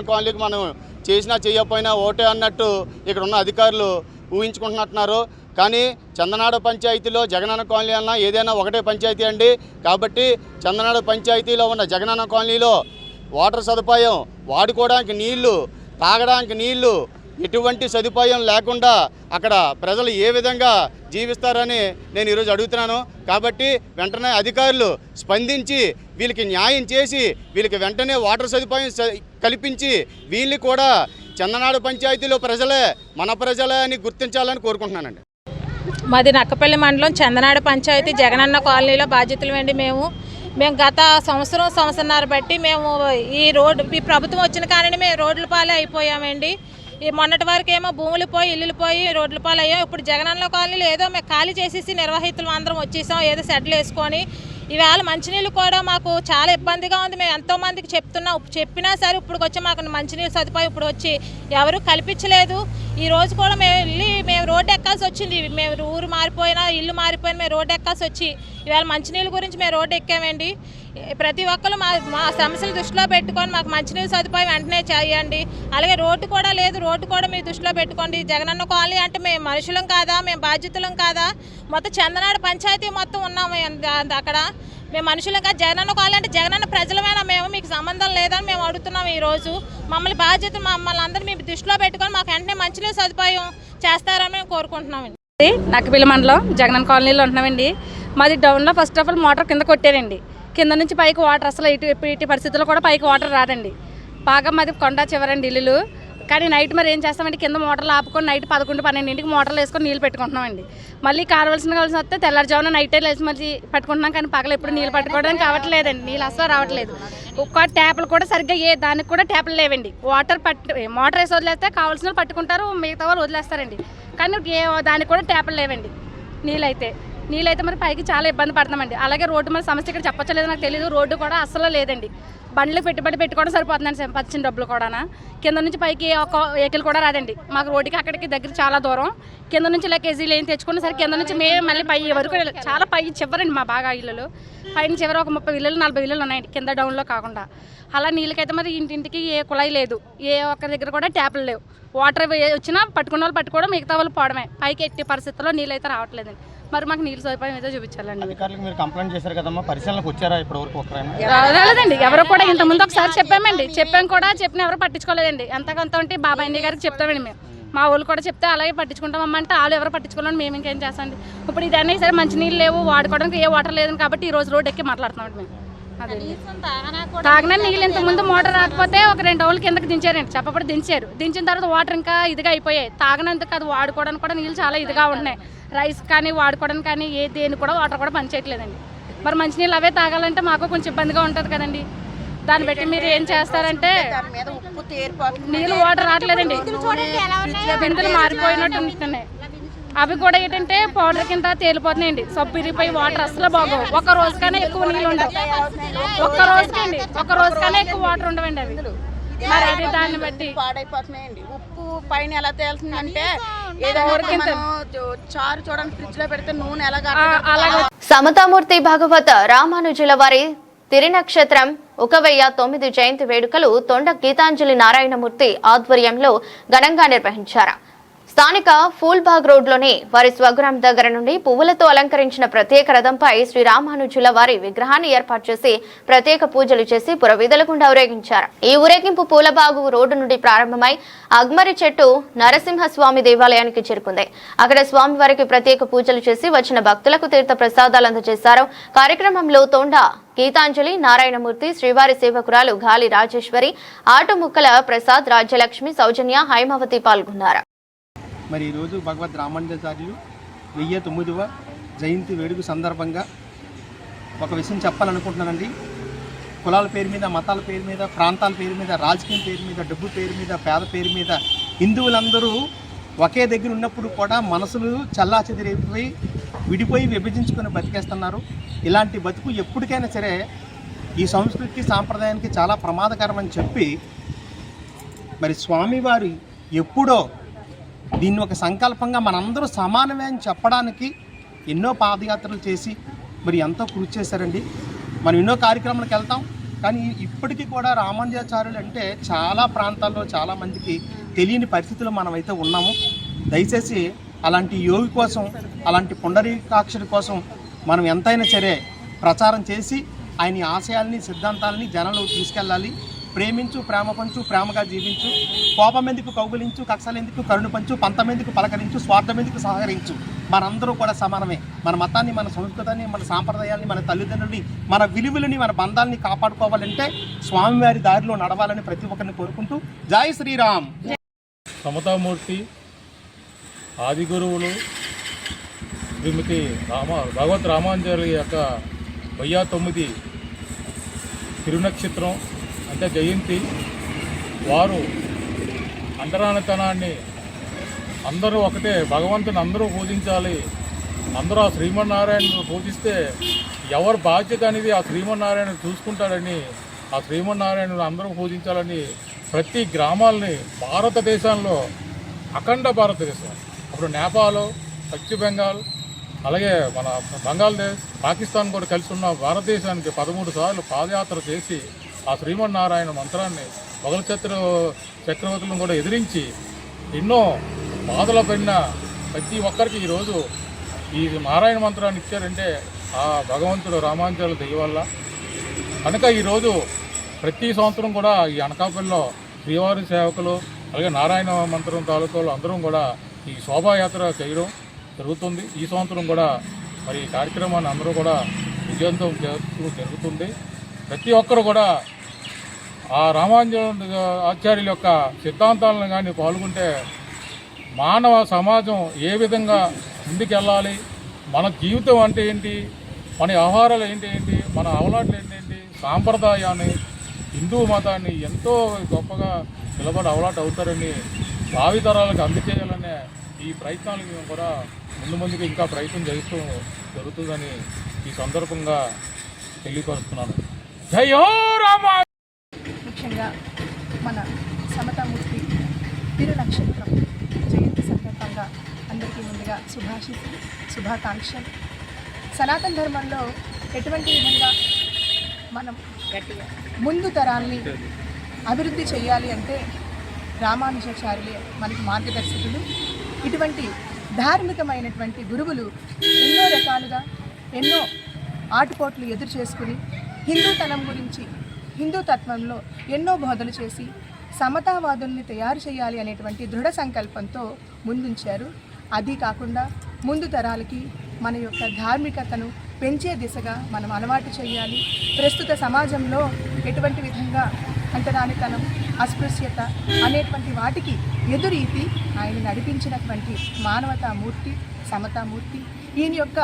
కాలనీకి మనం చేసినా చేయకపోయినా ఓటే అన్నట్టు ఇక్కడ ఉన్న అధికారులు ఊహించుకుంటున్నట్టున్నారు. కానీ చందనాడ పంచాయతీలో జగనన్న కాలనీ అన్నా ఏదైనా ఒకటే పంచాయతీ అండి. కాబట్టి చందనాడ పంచాయతీలో ఉన్న జగనన్న కాలనీలో వాటర్ సదుపాయం, వాడుకోవడానికి నీళ్లు, తాగడానికి నీళ్లు, ఎటువంటి సదుపాయం లేకుండా అక్కడ ప్రజలు ఏ విధంగా జీవిస్తారని నేను ఈరోజు అడుగుతున్నాను. కాబట్టి వెంటనే అధికారులు స్పందించి వీళ్ళకి న్యాయం చేసి వీళ్ళకి వెంటనే వాటర్ సదుపాయం కల్పించి వీళ్ళు కూడా చందనాడు పంచాయతీలో ప్రజలే మన ప్రజలే అని గుర్తించాలని కోరుకుంటున్నానండి. మాది నక్కపల్లి మండలం చందనాడు పంచాయతీ జగనన్న కాలనీలో బాధ్యతలు అండి. మేము గత సంవత్సరంన్నర బట్టి మేము ఈ ప్రభుత్వం వచ్చిన కానీ మేము రోడ్ల పాలే అయిపోయామండి. ఈ మొన్నటి వరకు ఏమో భూములు పోయి ఇల్లులు పోయి రోడ్లు పాలయ్యాం. ఇప్పుడు జగనన్న కాలనీలో ఏదో మేము ఖాళీ చేసేసి నిర్వాహితులు అందరం వచ్చేసాం, ఏదో షెడ్లు వేసుకొని. ఈవేళ మంచినీళ్ళు కూడా మాకు చాలా ఇబ్బందిగా ఉంది. మేము ఎంతోమందికి చెప్పినా సరే ఇప్పుడు వచ్చి మాకు మంచినీళ్ళు సదుపాయం ఇప్పుడు వచ్చి ఎవరు కల్పించలేదు. ఈ రోజు కూడా మేము రోడ్డు ఎక్కాల్సి వచ్చింది. మేము ఊరు మారిపోయినా ఇల్లు మారిపోయినా మేము రోడ్డు ఎక్కాల్సి వచ్చి ఈవేళ మంచినీళ్ళ గురించి మేము రోడ్డు ఎక్కామండి. ప్రతి ఒక్కరు మా సమస్యలు దృష్టిలో పెట్టుకొని మాకు మంచినీళ్ళు సదుపాయం వెంటనే చేయండి. అలాగే రోడ్డు కూడా లేదు, రోడ్డు కూడా మీరు దృష్టిలో పెట్టుకోండి. జగనన్న కాలనీ అంటే మేము మనుషులం కాదా, మేము బాధ్యతలం కాదా? మొత్తం చందనాడు పంచాయతీ మొత్తం ఉన్నాము అక్కడ. మేము మనుషులం కాదు. జగనన్న కాలనీ అంటే జగనన్న ప్రజలమైనా మేము, మీకు సంబంధం లేదని మేము అడుగుతున్నాం. ఈరోజు మమ్మల్ని బాధ్యత మమ్మల్ని అందరూ మీ దృష్టిలో పెట్టుకొని మాకు వెంటనే మంచినీళ్ళు సదుపాయం చేస్తారని మేము కోరుకుంటున్నామండి. నక్కపిల్లి మండలం జగనన్న కాలనీలో ఉంటున్నామండి. మాది డౌన్లో ఫస్ట్ ఆఫ్ ఆల్ మోటార్ కింద కొట్టారండి. కింద నుంచి పైకి వాటర్ అసలు ఇటు పరిస్థితుల్లో కూడా పైకి వాటర్ రాదండి. బాగా మాది కొండ చివరండి ఇల్లులు. కానీ నైట్ మరి ఏం చేస్తామండి, కింద మోటార్లు ఆపుకొని నైట్ 11-12 మోటార్లు వేసుకొని నీళ్ళు పెట్టుకుంటున్నామండి. మళ్ళీ కావాల్సిన వస్తే తెల్లారుజామున నైటే లేచి మళ్ళీ పట్టుకుంటున్నాం. కానీ పగల ఎప్పుడు నీళ్ళు పట్టుకోవడానికి కావట్లేదండి, నీళ్ళు అసలు రావట్లేదు. ఒక్క ట్యాపులు కూడా సరిగ్గా దానికి కూడా ట్యాపులు లేవండి. మోటార్ వేసి వదిలేస్తే కావాల్సిన వాళ్ళు పట్టుకుంటారు, మిగతా వాళ్ళు వదిలేస్తారండి. కానీ దానికి కూడా ట్యాపులు లేవండి. నీళ్ళైతే మరి పైకి చాలా ఇబ్బంది పడుతున్నామండి. అలాగే రోడ్డు మరి సమస్య ఇక్కడ చెప్పచ్చలేదు నాకు తెలియదు. రోడ్డు కూడా అస్సలు లేదండి. బండ్లు పెట్టుబడి పెట్టుకోవడం సరిపోతుందండి, సంపాదించిన డబ్బులు కూడా. కింద నుంచి పైకి ఒక వెహికల్ కూడా రాదండి. మాకు రోడ్డుకి అక్కడికి దగ్గర చాలా దూరం. కింద నుంచి ఇలా కేజీలు ఏం తెచ్చుకున్నా సరే కింద నుంచి మేము మళ్ళీ పై వరకు చాలా పై చివరండి మా బాగా ఇల్లులు. పైన చివర ఒక 30 ఇల్లులు 40 ఇల్లులు ఉన్నాయండి కింద డౌన్లో కాకుండా. అలా నీళ్ళకైతే మరి ఇంటింటికి ఏ కుళాయి లేదు, ఏ ఒక్క దగ్గర కూడా ట్యాపులు లేవు. వాటర్ వచ్చినా పట్టుకున్న వాళ్ళు పట్టుకోవడం, మిగతా వాళ్ళు పోవడమే. పైకి ఎట్టి పరిస్థితుల్లో నీళ్ళు అయితే రావట్లేదండి. మరి మాకు నీళ్ళు సదుపాయం ఏదో చూపించాలండి. అధికారులకు మీరు కంప్లైంట్ చేశారు కదమ్మా, పరిశీలనకు వచ్చారా ఇప్పటి వరకు? రాలేదండి ఎవరు కూడా. ఇంతకుముందు ఒకసారి చెప్పామండి, చెప్పిన ఎవరు పట్టించుకోలేదండి. ఎంతకంత ఉంటే బాబాయ్ గారికి చెప్తామండి మేము. మా వాళ్ళు కూడా చెప్తే అలాగే పట్టించుకుంటామమ్మ అంటే వాళ్ళు ఎవరు పట్టించుకోవాలని మేము ఇంకేం చేస్తాండి. ఇప్పుడు ఇదన్నీ సరే మంచి నీళ్ళు లేవు, వాడుకోవడానికి ఏ వాటర్ లేదని కాబట్టి ఈ రోజు రోడ్ ఎక్కి మాట్లాడుతున్నామండి మేము. అదే తాగిన నీళ్ళు ఇంతకుముందు మోటార్ రాకపోతే ఒక 2 రోజుల కిందకి దించారండి, చెప్పబడి దించిన తర్వాత వాటర్ ఇంకా ఇదిగా అయిపోయాయి. తాగినందుకు అది వాడుకోవడానికి కూడా నీళ్ళు చాలా ఇదిగా ఉన్నాయి. రైస్ కానీ వాడుకోవడానికి కానీ దేని కూడా వాటర్ కూడా పనిచేయట్లేదండి. మరి మంచినీళ్ళు అవే తాగాలంటే మాకు కొంచెం ఇబ్బందిగా ఉంటుంది కదండి. దాన్ని బట్టి మీరు ఏం చేస్తారంటే నీళ్ళు వాటర్ రావట్లేదండి, బిందులు మారిపోయినట్టు ఉంటున్నాయి. అవి కూడా ఏంటంటే పౌడర్ కింద తేలిపోతున్నాయండి. సబ్బు ఇరిగిపోయి వాటర్ అసలు బాగోవు. ఒక రోజుకనే ఎక్కువ నీళ్ళు ఉండవు. ఒక్క రోజుకనే ఎక్కువ వాటర్ ఉండవండి అవి. మరి అది దాన్ని బట్టి పాడైపోతున్నాయండి. ఉప్పు పైన ఎలా తేలుతుందంటే చారు చూడండి, ఫ్రిడ్జ్ లో పెడితే నూనె ఎలా. సమతామూర్తి భగవత్ రామానుజుల వారి తిరునక్షత్రం 1009 జయంతి వేడుకలు తొండ గీతాంజలి నారాయణమూర్తి ఆధ్వర్యంలో ఘనంగా నిర్వహించారు. స్థానిక ఫూల్బాగ్ రోడ్లోని వారి స్వగ్రామం దగ్గర నుండి పువ్వులతో అలంకరించిన ప్రత్యేక రథంపై శ్రీ రామానుజుల వారి విగ్రహాన్ని ఏర్పాటు చేసి ప్రత్యేక పూజలు చేసి పురవీధుల గుండా ఊరేగించారు. ఈ ఊరేగింపు పూలబాగు రోడ్డు నుండి ప్రారంభమై అగ్మరి చెట్టు నరసింహస్వామి దేవాలయానికి చేరుకుంది. అక్కడ స్వామివారికి ప్రత్యేక పూజలు చేసి వచ్చిన భక్తులకు తీర్థ ప్రసాదాలు అందజేశారు. కార్యక్రమంలో తొండ గీతాంజలి నారాయణమూర్తి, శ్రీవారి సేవకురాలు గాలి రాజేశ్వరి, ఆటుముక్కల ప్రసాద్, రాజ్యలక్ష్మి, సౌజన్య, హైమావతి పాల్గొన్నారు. మరి ఈరోజు భగవద్ రామానుజాచార్యులు 1009వ జయంతి వేడుక సందర్భంగా ఒక విషయం చెప్పాలనుకుంటున్నానండి. కులాల పేరు మీద, మతాల పేరు మీద, ప్రాంతాల పేరు మీద, రాజకీయం పేరు మీద, డబ్బు పేరు మీద, పేద పేరు మీద హిందువులందరూ ఒకే దగ్గర ఉన్నప్పుడు కూడా మనసులు చల్లాచెదిరైపోయి విడిపోయి విభజించుకొని బతికేస్తున్నారు. ఇలాంటి బతుకు ఎప్పటికైనా సరే ఈ సంస్కృతికి సాంప్రదాయానికి చాలా ప్రమాదకరమని చెప్పి మరి స్వామివారు ఎప్పుడో దీన్ని ఒక సంకల్పంగా మనందరూ సమానమే అని చెప్పడానికి ఎన్నో పాదయాత్రలు చేసి మరి ఎంతో కృషి చేశారండి. మనం ఎన్నో కార్యక్రమాలకు వెళ్తాం, కానీ ఇప్పటికీ కూడా రామానుజాచార్యులు అంటే చాలా ప్రాంతాల్లో చాలామందికి తెలియని పరిస్థితుల్లో మనమైతే ఉన్నాము. దయచేసి అలాంటి యోగి కోసం, అలాంటి పుండరీకాక్షుడి కోసం మనం ఎంతైనా సరే ప్రచారం చేసి ఆయన ఆశయాల్ని, సిద్ధాంతాలని జనంలోకి తీసుకెళ్ళాలి. ప్రేమించు, ప్రేమ పంచు, ప్రేమగా జీవించు, కోపం ఎందుకు కౌగులించు, కక్షలెందుకు కరుణ పంచు, పంతమెందుకు పలకరించు, స్వార్థమెందుకు సహకరించు. మనందరూ కూడా సమానమే. మన మతాన్ని, మన సంస్కృతాన్ని, మన సాంప్రదాయాల్ని, మన తల్లిదండ్రులని, మన విలువలని, మన బంధాలని కాపాడుకోవాలంటే స్వామివారి దారిలో నడవాలని ప్రతి ఒక్కరిని కోరుకుంటూ జై శ్రీరామ్. సమతామూర్తి ఆది గురువులు శ్రీమతి భగవత్ రామానుజాచార్యుల యొక్క 1009 తిరునక్షత్రం అంటే జయంతి. వారు అంటరానితనాన్ని అందరూ ఒకటే, భగవంతుని అందరూ పూజించాలి, అందరూ ఆ శ్రీమన్నారాయణను పూజిస్తే ఎవరి బాధ్యత అనేది ఆ శ్రీమన్నారాయణ చూసుకుంటాడని, ఆ శ్రీమన్నారాయణను అందరూ పూజించాలని ప్రతి గ్రామాలని భారతదేశంలో, అఖండ భారతదేశం, అప్పుడు నేపాల్, పశ్చిమ బెంగాల్, అలాగే మన బంగ్లాదేశ్, పాకిస్తాన్ కూడా కలిసి ఉన్న భారతదేశానికి 13 సార్లు పాదయాత్ర చేసి ఆ శ్రీమన్నారాయణ మంత్రాన్ని మొఘల్ చక్రవర్తులను కూడా ఎదిరించి ఎన్నో బాధలు పడిన ప్రతి ఒక్కరికి ఈరోజు ఈ నారాయణ మంత్రాన్ని ఇచ్చారంటే ఆ భగవంతుడు రామాంజనుల దయ వల్ల. కనుక ఈరోజు ప్రతి సంవత్సరం కూడా ఈ అనకాపల్లిలో శ్రీవారి సేవకులు అలాగే నారాయణ మంత్రం తాలూకాలు అందరం కూడా ఈ శోభాయాత్ర చేయడం జరుగుతుంది. ఈ సంవత్సరం కూడా మరి ఈ కార్యక్రమాన్ని అందరూ కూడా విజయవంతం జరుగుతుంది. ప్రతి ఒక్కరు కూడా ఆ రామాంజన ఆచార్యుల యొక్క సిద్ధాంతాలను కానీ పాల్గొంటే మానవ సమాజం ఏ విధంగా ముందుకెళ్ళాలి, మన జీవితం అంటే ఏంటి, మన వ్యవహారాలు ఏంటి, మన అవలాట్లు ఏంటి, సాంప్రదాయాన్ని, హిందూ మతాన్ని ఎంతో గొప్పగా నిలబడి అవలాట అవుతారని భావితరాలకు అందజేయాలనే ఈ ప్రయత్నాలకు మేము కూడా ముందుకు ఇంకా ప్రయత్నం చేస్తూ జరుగుతుందని ఈ సందర్భంగా తెలియపరుస్తున్నాను. జై హో రామ. ముఖ్యంగా మన సమతామూర్తి తిరునక్షత్రం జయంతి సందర్భంగా అందరికీ ముందుగా శుభాకాంక్షలు. సనాతన ధర్మంలో ఎటువంటి విధంగా మనం ముందు తరాల్ని అభివృద్ధి చేయాలి అంటే రామానుజాచార్యులే మనకి మార్గదర్శకులు. ఇటువంటి ధార్మికమైనటువంటి గురువులు ఎన్నో రకాలుగా ఎన్నో ఆటుపోట్లు ఎదురు చేసుకుని హిందూతనం గురించి, హిందూ తత్వంలో ఎన్నో బోధలు చేసి సమతావాదుల్ని తయారు చేయాలి అనేటువంటి దృఢ సంకల్పంతో ముందుంచారు. అది కాకుండా ముందు తరాలకి మన యొక్క ధార్మికతను పెంచే దిశగా మనం అలవాటు చేయాలి. ప్రస్తుత సమాజంలో ఎటువంటి విధంగా అంటరానితనం, అస్పృశ్యత అనేటువంటి వాటికి ఎదురీతి ఆయన నడిపించినటువంటి మానవతామూర్తి, సమతామూర్తి. ఈయన యొక్క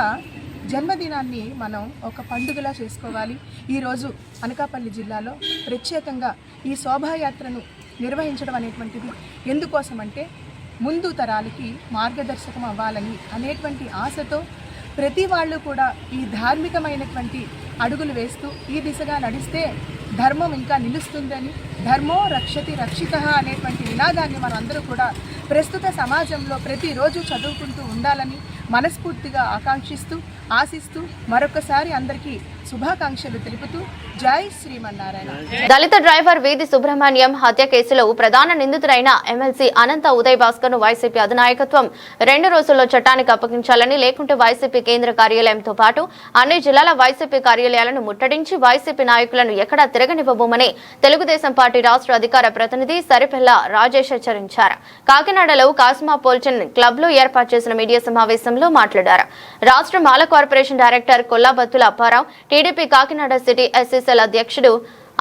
జన్మదినాన్ని మనం ఒక పండుగలా చేసుకోవాలి. ఈరోజు అనకాపల్లి జిల్లాలో ప్రత్యేకంగా ఈ శోభాయాత్రను నిర్వహించడం అనేటువంటిది ఎందుకోసమంటే ముందు తరాలకి మార్గదర్శకం అవ్వాలని అనేటువంటి ఆశతో ప్రతి వాళ్ళు కూడా ఈ ధార్మికమైనటువంటి అడుగులు వేస్తూ ఈ దిశగా నడిస్తే ధర్మం ఇంకా నిలుస్తుందని, ధర్మో రక్షతి రక్షితః అనేటువంటి నినాదాన్ని మనందరూ కూడా ప్రస్తుత సమాజంలో ప్రతిరోజు చదువుకుంటూ ఉండాలని మనస్ఫూర్తిగా ఆకాంక్షిస్తూ ఆశిస్తూ మరొకసారి అందరికీ శుభాకాంక్షలు తెలుపుతూ జై శ్రీమన్నారాయణ. దళిత డ్రైవర్ వీధి సుబ్రహ్మణ్యం హత్య కేసులో ప్రధాన నిందితుడైన ఎమ్మెల్సీ అనంత ఉదయ్ భాస్కర్ ను వైసీపీ అధినాయకత్వం 2 రోజుల్లో చట్టానికి అప్పగించాలని, లేకుంటే వైసీపీ కేంద్ర కార్యాలయంతో పాటు అన్ని జిల్లాల వైసీపీ కార్యాలయాలను ముట్టడించి వైసీపీ నాయకులను ఎక్కడా తిరగనివ్వబోమని తెలుగుదేశం పార్టీ రాష్ట్ర అధికార ప్రతినిధి సరిపెల్ల రాజేష్ హెచ్చరించారు. కాకినాడలో కాస్మాపోలిటన్ క్లబ్ లో ఏర్పాటు చేసిన మీడియా సమావేశంలో మాట్లాడారు. రాష్ట్ర Mala corporation director Kollabattula Apparao, TDP Kakinada city SSL అధ్యక్షుడు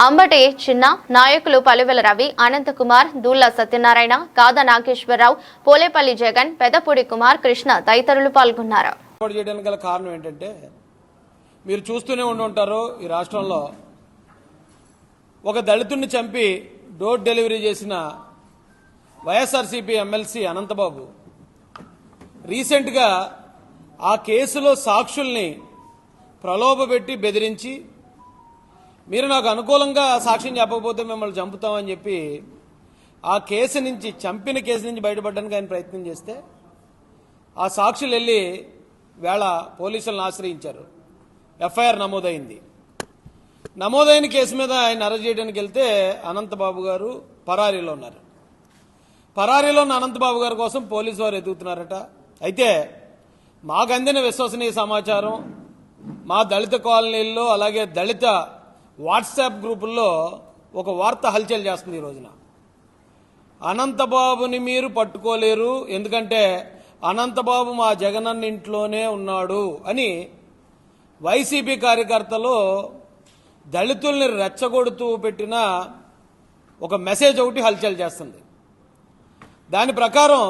అంబటి చిన్న, నాయకులు పలివెల రవి, అనంతకుమార్, దూళ్ల సత్యనారాయణ, కాదా నాగేశ్వరరావు, పోలేపల్లి జగన్, పెదపూడి కుమార్, కృష్ణ తదితరులు పాల్గొన్నారు. చేయడానికి గల కారణం ఏంటంటే మీరు చూస్తూనే ఉంటారు, ఈ రాష్ట్రంలో ఒక దళితుడిని చంపి డోర్ డెలివరీ చేసిన వైఎస్ఆర్సీపీ ఎమ్మెల్సీ అనంతబాబు రీసెంట్గా ఆ కేసులో సాక్షుల్ని ప్రలోభపెట్టి బెదిరించి మీరు నాకు అనుకూలంగా సాక్ష్యం చెప్పకపోతే మిమ్మల్ని చంపుతామని చెప్పి ఆ కేసు నుంచి, చంపిన కేసు నుంచి బయటపడడానికి ఆయన ప్రయత్నం చేస్తే ఆ సాక్షులు వెళ్ళి వేళ పోలీసులను ఆశ్రయించారు. ఎఫ్ఐఆర్ నమోదైంది. నమోదైన కేసు మీద ఆయన అరెస్ట్ చేయడానికి వెళ్తే అనంతబాబు గారు పరారీలో ఉన్నారు. పరారీలో ఉన్న అనంతబాబు గారి కోసం పోలీసు వారు ఎదుగుతున్నారట. అయితే మాకు అందిన విశ్వసనీయ సమాచారం, మా దళిత కాలనీల్లో అలాగే దళిత వాట్సాప్ గ్రూపుల్లో ఒక వార్త హల్చల్ చేస్తుంది ఈ రోజున. అనంతబాబుని మీరు పట్టుకోలేరు, ఎందుకంటే అనంతబాబు మా జగనన్న ఇంట్లోనే ఉన్నాడు అని వైసీపీ కార్యకర్తలు దళితుల్ని రెచ్చగొడుతూ పెట్టిన ఒక మెసేజ్ ఒకటి హల్చల్ చేస్తుంది. దాని ప్రకారం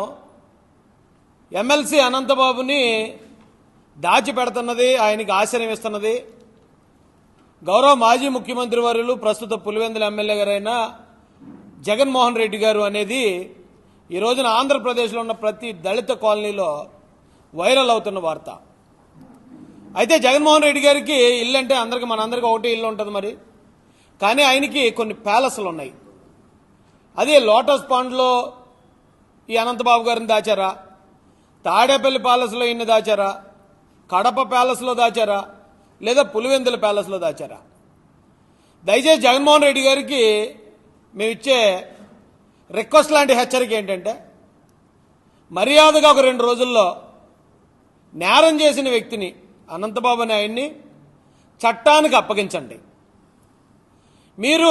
ఎమ్మెల్సీ అనంతబాబుని దాచిపెడుతున్నది, ఆయనకి ఆశ్రయం ఇస్తున్నది గౌరవ మాజీ ముఖ్యమంత్రి వర్యులు, ప్రస్తుత పులివెందుల ఎమ్మెల్యే గారైన జగన్మోహన్ రెడ్డి గారు అనేది ఈ రోజున ఆంధ్రప్రదేశ్లో ఉన్న ప్రతి దళిత కాలనీలో వైరల్ అవుతున్న వార్త. అయితే జగన్మోహన్ రెడ్డి గారికి ఇల్లు అంటే మనందరికీ ఒకటి ఇల్లు ఉంటుంది మరి, కానీ ఆయనకి కొన్ని ప్యాలెస్లు ఉన్నాయి. అదే లోటస్ పాండ్లో ఈ అనంతబాబు గారిని దాచారా, తాడేపల్లి ప్యాలెస్లో ఈయన్ని దాచారా, కడప ప్యాలెస్లో దాచారా, లేదా పులివెందుల ప్యాలెస్లో దాచారా? దయచేసి జగన్మోహన్ రెడ్డి గారికి మేము ఇచ్చే రిక్వెస్ట్ లాంటి హెచ్చరిక ఏంటంటే, మర్యాదగా ఒక 2 రోజుల్లో నేరం చేసిన వ్యక్తిని అనంతబాబు అనే ఆయన్ని చట్టానికి అప్పగించండి. మీరు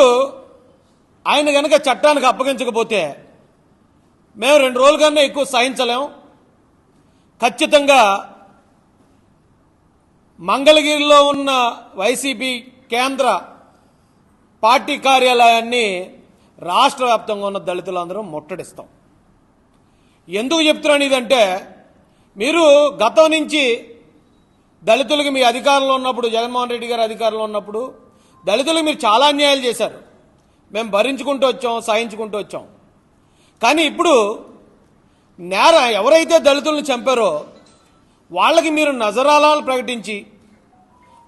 ఆయన కనుక చట్టానికి అప్పగించకపోతే మేము 2 రోజుల కన్నా ఎక్కువ సహించలేం. ఖచ్చితంగా మంగళగిరిలో ఉన్న వైసీపీ కేంద్ర పార్టీ కార్యాలయాన్ని రాష్ట్ర వ్యాప్తంగా ఉన్న దళితులందరం ముట్టడిస్తాం. ఎందుకు చెప్తున్నాను ఇదంటే, మీరు గతం నుంచి దళితులకు మీ అధికారంలో ఉన్నప్పుడు, జగన్మోహన్ రెడ్డి గారి అధికారంలో ఉన్నప్పుడు దళితులకు మీరు చాలా అన్యాయాలు చేశారు. మేము భరించుకుంటూ వచ్చాం, సహించుకుంటూ వచ్చాం. కానీ ఇప్పుడు ఎవరైతే దళితులను చంపారో వాళ్ళకి మీరు నజరాలను ప్రకటించి,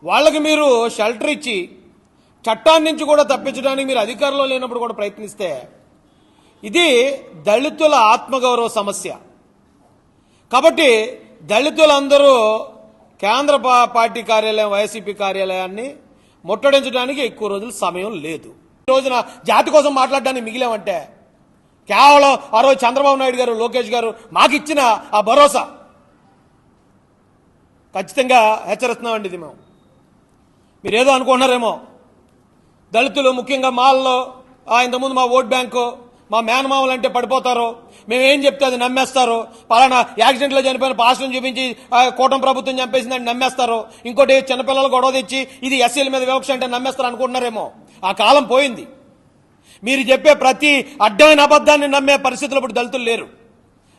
వాళ్ళకి మీరు షెల్టర్ ఇచ్చి, చట్టాన్ని నుంచి కూడా తప్పించడానికి మీరు అధికారంలో లేనప్పుడు కూడా ప్రయత్నిస్తే ఇది దళితుల ఆత్మగౌరవ సమస్య. కాబట్టి దళితులందరూ కేంద్ర పార్టీ కార్యాలయం, వైసీపీ కార్యాలయాన్ని ముట్టడించడానికి ఎక్కువ రోజులు సమయం లేదు. ఈ రోజున జాతి కోసం మాట్లాడడానికి మిగిలామంటే కేవలం ఆ రోజు చంద్రబాబు నాయుడు గారు, లోకేష్ గారు మాకు ఇచ్చిన ఆ భరోసా. ఖచ్చితంగా హెచ్చరిస్తున్నామండి. ఇది మీరేదో అనుకుంటున్నారేమో, దళితులు ముఖ్యంగా మాల్లో ఇంతకుముందు మా ఓట్ బ్యాంకు, మా మేనమామలు అంటే పడిపోతారు, మేమేం చెప్తే అది నమ్మేస్తారు, పలానా యాక్సిడెంట్లో చనిపోయిన పాస్టర్ని చూపించి కూటమి ప్రభుత్వం చంపేసిందని నమ్మేస్తారు, ఇంకోటి చిన్నపిల్లలు గొడవ తెచ్చి ఇది ఎస్సీల మీద వివక్ష అంటే నమ్మేస్తారు అనుకుంటున్నారేమో. ఆ కాలం పోయింది. మీరు చెప్పే ప్రతి అడ్డమైన అబద్ధాన్ని నమ్మే పరిస్థితులు ఇప్పుడు దళితులు లేరు.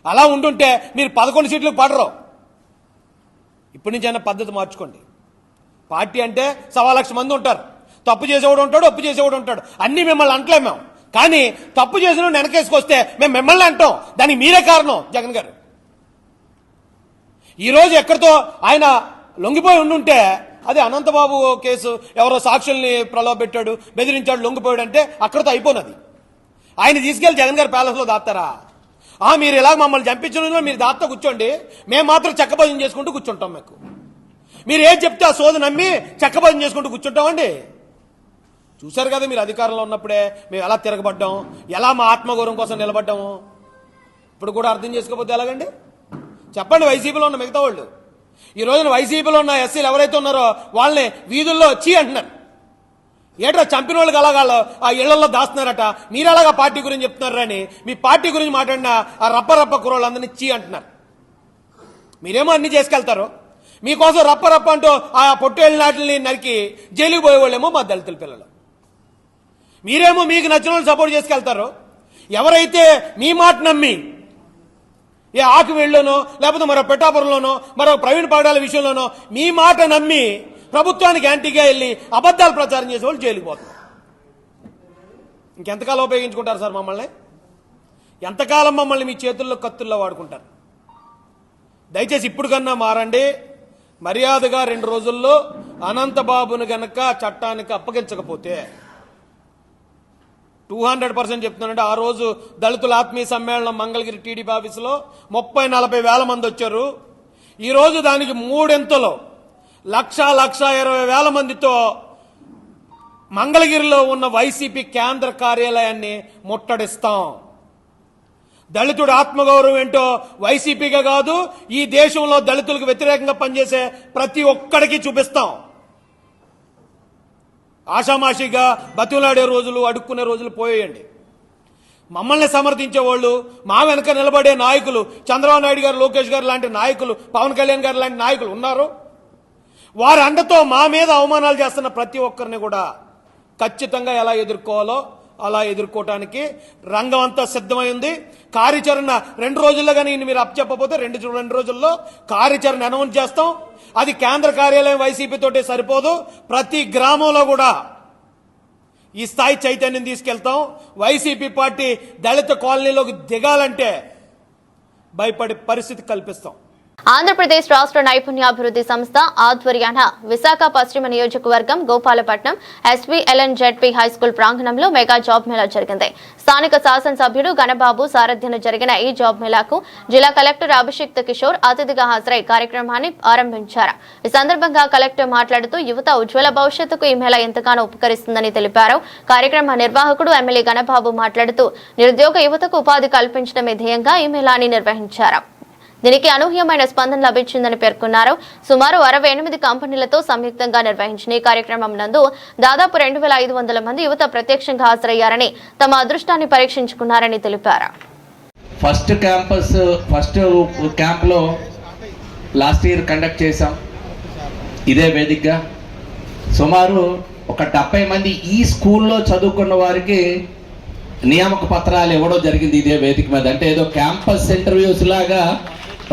అలా ఉంటుంటే మీరు 11 సీట్లకు పడరు. ఇప్పటి నుంచి అయినా పద్ధతి మార్చుకోండి. పార్టీ అంటే 1,00,000 మంది ఉంటారు. తప్పు చేసేవాడు ఉంటాడు, ఒప్పు చేసేవాడు ఉంటాడు. అన్నీ మిమ్మల్ని అంటలేం మేము. కానీ తప్పు చేసిన వెనకేసుకొస్తే మేము మిమ్మల్ని అంటాం. దానికి మీరే కారణం జగన్ గారు. ఈరోజు ఎక్కడితో ఆయన లొంగిపోయి ఉండుంటే, అది అనంతబాబు కేసు ఎవరో సాక్షుల్ని ప్రలోభపెట్టాడు, బెదిరించాడు, లొంగిపోయాడు అంటే అక్కడితో అయిపోయినది. ఆయన తీసుకెళ్లి జగన్ గారి ప్యాలెస్లో దాస్తారా? మీరు ఇలా మమ్మల్ని చంపించిన మీరు దాంతో కూర్చోండి, మేము మాత్రం చెక్కభజన చేసుకుంటూ కూర్చుంటాం. మీకు మీరు ఏం చెప్తే ఆ సోది నమ్మి చెక్కభజన చేసుకుంటూ కూర్చుంటామండి. చూశారు కదా మీరు అధికారంలో ఉన్నప్పుడే మేము ఎలా తిరగబడ్డాం, ఎలా మా ఆత్మగౌరవం కోసం నిలబడ్డాము. ఇప్పుడు కూడా అర్థం చేసుకోకపోతే ఎలాగండి? చెప్పండి. వైసీపీలో ఉన్న మిగతా వాళ్ళు, ఈ రోజున వైసీపీలో ఉన్న ఎస్సీలు ఎవరైతే ఉన్నారో వాళ్ళని వీధుల్లో చీ అంటున్నారు. ఏట్రా చంపిన వాళ్ళకి అలాగా ఆ ఇళ్లలో దాస్తున్నారట, మీరు అలాగా పార్టీ గురించి చెప్తున్నారని మీ పార్టీ గురించి మాట్లాడిన ఆ రప్ప కుర్రోళ్ళందరినీ చీ అంటున్నారు. మీరేమో అన్ని చేసుకెళ్తారు, మీకోసం రప్ప అంటూ ఆ పొట్టేళ్ళ నాటిని నరికి జైలుకి పోయేవాళ్ళేమో మా దళితుల పిల్లలు. మీరేమో మీకు నచ్చిన వాళ్ళు సపోర్ట్ చేసుకెళ్తారు. ఎవరైతే మీ మాట నమ్మి ఏ ఆకువేళ్ళలోనో లేకపోతే మరో పిఠాపురంలోనో మరో ప్రవీణ్ పగడాల విషయంలోనో మీ మాట నమ్మి ప్రభుత్వానికి యాంటీగా వెళ్ళి అబద్ధాలు ప్రచారం చేసే వాళ్ళు జైలుకి పోతారు. ఇంకెంతకాలం ఉపయోగించుకుంటారు సార్ మమ్మల్ని? ఎంతకాలం మమ్మల్ని మీ చేతుల్లో కత్తుల్లో వాడుకుంటారు? దయచేసి ఇప్పుడు కన్నా మారండి. మర్యాదగా 2 రోజుల్లో అనంతబాబును గనక చట్టానికి అప్పగించకపోతే 200% చెప్తున్నానంటే, ఆ రోజు దళితుల ఆత్మీయ సమ్మేళనం మంగళగిరి టీడీపీ ఆఫీసులో 30-40 వేల మంది వచ్చారు. ఈరోజు దానికి 3 ఎంతలో 1,20,000 మందితో మంగళగిరిలో ఉన్న వైసీపీ కేంద్ర కార్యాలయాన్ని ముట్టడిస్తాం. దళితుడు ఆత్మగౌరవం ఏంటో వైసీపీగా కాదు, ఈ దేశంలో దళితులకు వ్యతిరేకంగా పనిచేసే ప్రతి ఒక్కడికి చూపిస్తాం. ఆషామాషిగా బతిలాడే రోజులు, అడుక్కునే రోజులు పోయేయండి. మమ్మల్ని సమర్థించే వాళ్ళు, మా వెనక నిలబడే నాయకులు, చంద్రబాబు నాయుడు గారు, లోకేష్ గారు లాంటి నాయకులు, పవన్ కళ్యాణ్ గారు లాంటి నాయకులు ఉన్నారు. వారి అండతో మా మీద అవమానాలు చేస్తున్న ప్రతి ఒక్కరిని కూడా ఖచ్చితంగా ఎలా ఎదుర్కోవాలో అలా ఎదుర్కోవటానికి రంగం అంతా సిద్ధమైంది. కార్యాచరణ 2 రోజుల్లో కానీ మీరు అప్పచెప్పకపోతే 2 రోజుల్లో కార్యాచరణ అనౌన్స్ చేస్తాం. అది కేంద్ర కార్యాలయం వైసీపీ తోటే సరిపోదు, ప్రతి గ్రామంలో కూడా ఈ స్థాయి చైతన్యం తీసుకెళ్తాం. వైసీపీ పార్టీ దళిత కాలనీలోకి దిగాలంటే భయపడే పరిస్థితి కల్పిస్తాం. ఆంధ్రప్రదేశ్ రాష్ట్ర నైపుణ్యాభివృద్ధి సంస్థ ఆధ్వర్యాన విశాఖ పశ్చిమ నియోజకవర్గం గోపాలపట్నం ఎస్వీఎల్ఎన్ జెడ్పీ హైస్కూల్ ప్రాంగణంలో మెగా జాబ్ మేళా జరిగింది. స్థానిక శాసనసభ్యుడు గణబాబు సారథ్యంలో జరిగిన ఈ జాబ్ మేళాకు జిల్లా కలెక్టర్ అభిషిక్త్ కిషోర్ అతిథిగా హాజరై కార్యక్రమాన్ని ఆరంభించారు. ఈ సందర్భంగా కలెక్టర్ మాట్లాడుతూ యువత ఉజ్వల భవిష్యత్తుకు ఈ మేళా ఎంతగానో ఉపకరిస్తుందని తెలిపారు. కార్యక్రమ నిర్వాహకుడు ఎమ్మెల్యే గణబాబు మాట్లాడుతూ నిరుద్యోగ యువతకు ఉపాధి కల్పించడమే ధ్యేయంగా ఈ మేళాని నిర్వహించారు. దీనికి అనూహ్యమైన స్పందన లభించిందని పేర్కొన్నారు. సుమారు 68 కంపెనీలతో సంయుక్తంగా నిర్వహించిన ఈ కార్యక్రమం నందు దాదాపు 2500 మంది యువత ప్రత్యక్షంగా హాజరయ్యారని తమ అదృష్టాన్ని పరీక్షించుకున్నారని తెలిపారు. ఫస్ట్ క్యాంప్లో లాస్ట్ ఇయర్ కండక్ట్ చేశాం. ఇదే వేదికగా సుమారు ఒక 70 మంది ఈ స్కూల్లో చదువుకున్న వారికి నియామక పత్రాలు ఇవ్వడం జరిగింది ఇదే వేదిక మీద. అంటే ఏదో క్యాంపస్ ఇంటర్వ్యూస్ లాగా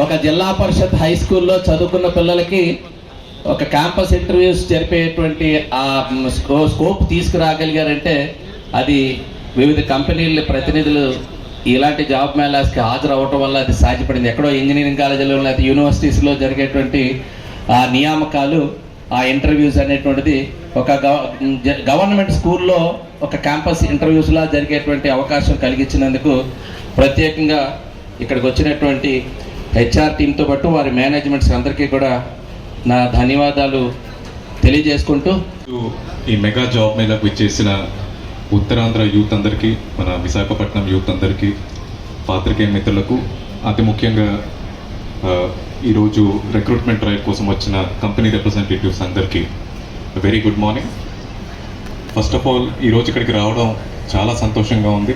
ఒక జిల్లా పరిషత్ హై స్కూల్లో చదువుకున్న పిల్లలకి ఒక క్యాంపస్ ఇంటర్వ్యూస్ జరిపేటువంటి ఆ స్కోప్ తీసుకురాగలిగారంటే అది వివిధ కంపెనీల ప్రతినిధులు ఇలాంటి జాబ్ మేళాస్కి హాజరు అవ్వటం వల్ల అది సాధ్యపడింది. ఎక్కడో ఇంజనీరింగ్ కాలేజీలో లేకపోతే యూనివర్సిటీస్లో జరిగేటువంటి ఆ నియామకాలు, ఆ ఇంటర్వ్యూస్ అనేటువంటిది ఒక గవర్నమెంట్ స్కూల్లో ఒక క్యాంపస్ ఇంటర్వ్యూస్లా జరిగేటువంటి అవకాశం కలిగించినందుకు ప్రత్యేకంగా ఇక్కడికి వచ్చినటువంటి హెచ్ఆర్ టీంతో పాటు వారి మేనేజ్మెంట్స్ అందరికీ కూడా నా ధన్యవాదాలు తెలియజేసుకుంటూ ఈ మెగా జాబ్ మేళకు ఇచ్చేసిన ఉత్తరాంధ్ర యూత్ అందరికీ, మన విశాఖపట్నం యూత్ అందరికీ, పాత్రికేయ మిత్రులకు, అతి ముఖ్యంగా ఈరోజు రిక్రూట్మెంట్ డ్రైవ్ కోసం వచ్చిన కంపెనీ రిప్రజెంటేటివ్స్ అందరికీ very good morning. First of all ఈరోజు ఇక్కడికి రావడం చాలా సంతోషంగా ఉంది.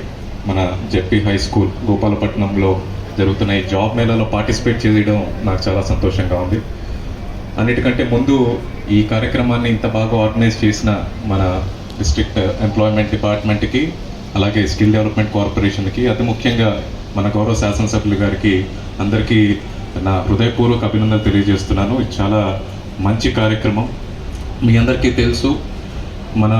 మన జెడ్పీ హై స్కూల్ గోపాలపట్నంలో జరుగుతున్న ఈ జాబ్ మేళాలో పార్టిసిపేట్ చేయడం నాకు చాలా సంతోషంగా ఉంది. అన్నిటికంటే ముందు ఈ కార్యక్రమాన్ని ఇంత బాగా ఆర్గనైజ్ చేసిన మన డిస్ట్రిక్ట్ ఎంప్లాయ్మెంట్ డిపార్ట్మెంట్కి, అలాగే స్కిల్ డెవలప్మెంట్ కార్పొరేషన్కి, అతి ముఖ్యంగా మన గౌరవ శాసనసభ్యులు గారికి అందరికీ నా హృదయపూర్వక అభినందనలు తెలియజేస్తున్నాను. ఇది చాలా మంచి కార్యక్రమం. మీ అందరికీ తెలుసు, మన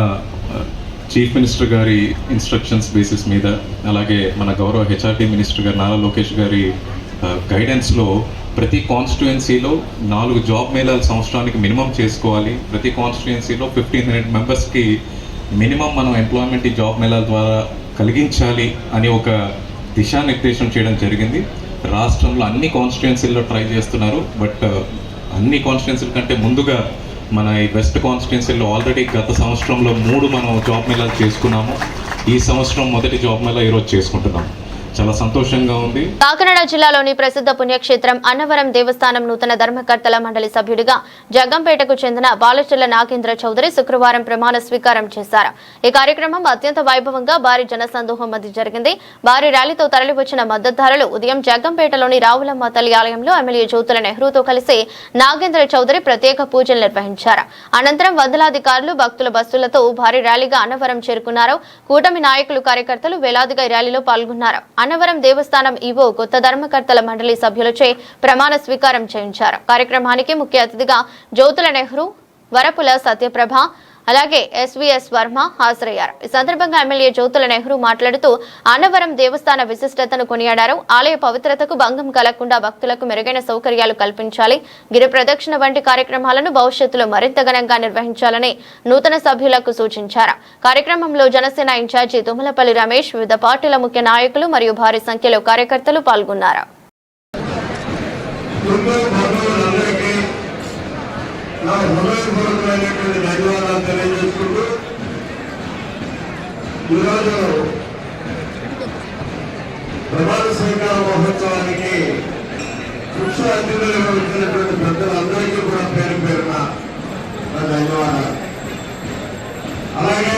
చీఫ్ మినిస్టర్ గారి ఇన్స్ట్రక్షన్స్ బేసిస్ మీద, అలాగే మన గౌరవ హెచ్ఆర్టీ మినిస్టర్ గారు నారా లోకేష్ గారి గైడెన్స్లో ప్రతి కాన్స్టిట్యుయెన్సీలో 4 జాబ్ మేళాలు సంవత్సరానికి మినిమం చేసుకోవాలి. ప్రతి కాన్స్టిట్యుయెన్సీలో 1500 మెంబర్స్కి మినిమం మనం ఎంప్లాయ్మెంట్ ఈ జాబ్ మేళాల ద్వారా కలిగించాలి అని ఒక దిశానిర్దేశం చేయడం జరిగింది. రాష్ట్రంలో అన్ని కాన్స్టిట్యుయెన్సీల్లో ట్రై చేస్తున్నారు. బట్ అన్ని కాన్స్టిట్యుయెన్సీల కంటే ముందుగా మన ఈ వెస్ట్ కాన్స్టిట్యుయెన్సీలో ఆల్రెడీ గత సంవత్సరంలో 3 మనం జాబ్ మేళాలు చేసుకున్నాము. ఈ సంవత్సరం మొదటి జాబ్ మేళా ఈరోజు చేసుకుంటున్నాం. చాలా సంతోషంగా ఉంది. కాకినాడ జిల్లాలోని ప్రసిద్ధ పుణ్యక్షేత్రం అన్నవరం దేవస్థానం నూతన ధర్మకర్తల మండలి సభ్యుడిగా జగ్గంపేటకు చెందిన బాలచెల్ల నాగేంద్ర చౌదరి శుక్రవారం ప్రమాణ స్వీకారం చేశారు. ఈ కార్యక్రమం అత్యంత వైభవంగా భారీ జనసందోహం మధ్య జరిగింది. భారీ ర్యాలీతో తరలివచ్చిన మద్దతుదారులు ఉదయం జగ్గంపేటలోని రావులమ్మ తల్లి ఆలయంలో ఎమ్మెల్యే జ్యోతుల నెహ్రూతో కలిసి నాగేంద్ర చౌదరి ప్రత్యేక పూజలు నిర్వహించారు. అనంతరం వందలాది కార్లు, భక్తుల బస్సులతో భారీ ర్యాలీగా అన్నవరం చేరుకున్నారు. కూటమి నాయకులు, కార్యకర్తలు వేలాదిగా ర్యాలీలో పాల్గొన్నారు. అన్నవరం దేవస్థానం ఈవో కొత్త ధర్మకర్తల మండలి సభ్యులచే ప్రమాణ స్వీకారం చేయించారు. కార్యక్రమానికి ముఖ్య అతిథిగా జ్యోతుల నెహ్రూ, వరపుల సత్యప్రభ, అలాగే ఎస్వీఎస్ వర్మ హాజరయ్యారు. ఈ సందర్భంగా ఎమ్మెల్యే జ్యోతుల నెహ్రూ మాట్లాడుతూ అన్నవరం దేవస్థాన విశిష్టతను కొనియాడారు. ఆలయ పవిత్రతకు భంగం కలగకుండా భక్తులకు మెరుగైన సౌకర్యాలు కల్పించాలి, గిరి ప్రదక్షిణ వంటి కార్యక్రమాలను భవిష్యత్తులో మరింత ఘనంగా నిర్వహించాలని నూతన సభ్యులకు సూచించారు. కార్యక్రమంలో జనసేన ఇన్ఛార్జి తుమ్మలపల్లి రమేష్, వివిధ పార్టీల ముఖ్య నాయకులు మరియు భారీ సంఖ్యలో కార్యకర్తలు పాల్గొన్నారు. నా హృదయపూర్వకమైనటువంటి ధన్యవాదాలు తెలియజేసుకుంటూ ఈరోజు ప్రమాణ స్వీకార మహోత్సవానికి ముఖ్య అతిథులుగా వచ్చినటువంటి పెద్దలందరికీ కూడా పేరు పేరున నా ధన్యవాదాలు. అలాగే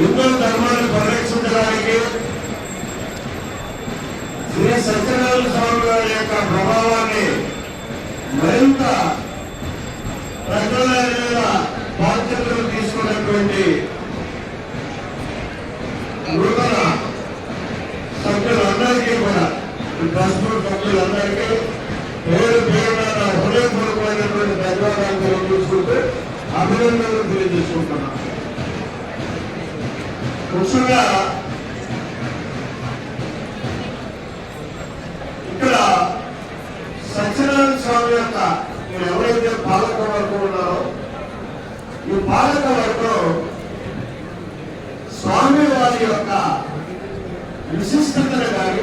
హిందూ ధర్మాన్ని పరిరక్షించడానికి శ్రీ సత్యనారాయణ స్వామి వారి యొక్క ప్రభావాన్ని మరింత ప్రజల మీద బాధ్యతలు తీసుకున్నటువంటి నూతన సభ్యులందరికీ కూడా, ట్రస్ట్ సభ్యులందరికీ పేరు పేరున హృదయపూర్వకమైనటువంటి ధన్యవాదాలు తెలియజేసుకుంటూ అభినందనలు తెలియజేసుకుంటున్నాను. ముఖ్యంగా ఇక్కడ సత్యనారాయణ స్వామి యొక్క మీరు ఎవరైతే పాలక వర్గం ఉన్నారో ఈ పాలక వర్గం స్వామి వారి యొక్క విశిష్టతను కానీ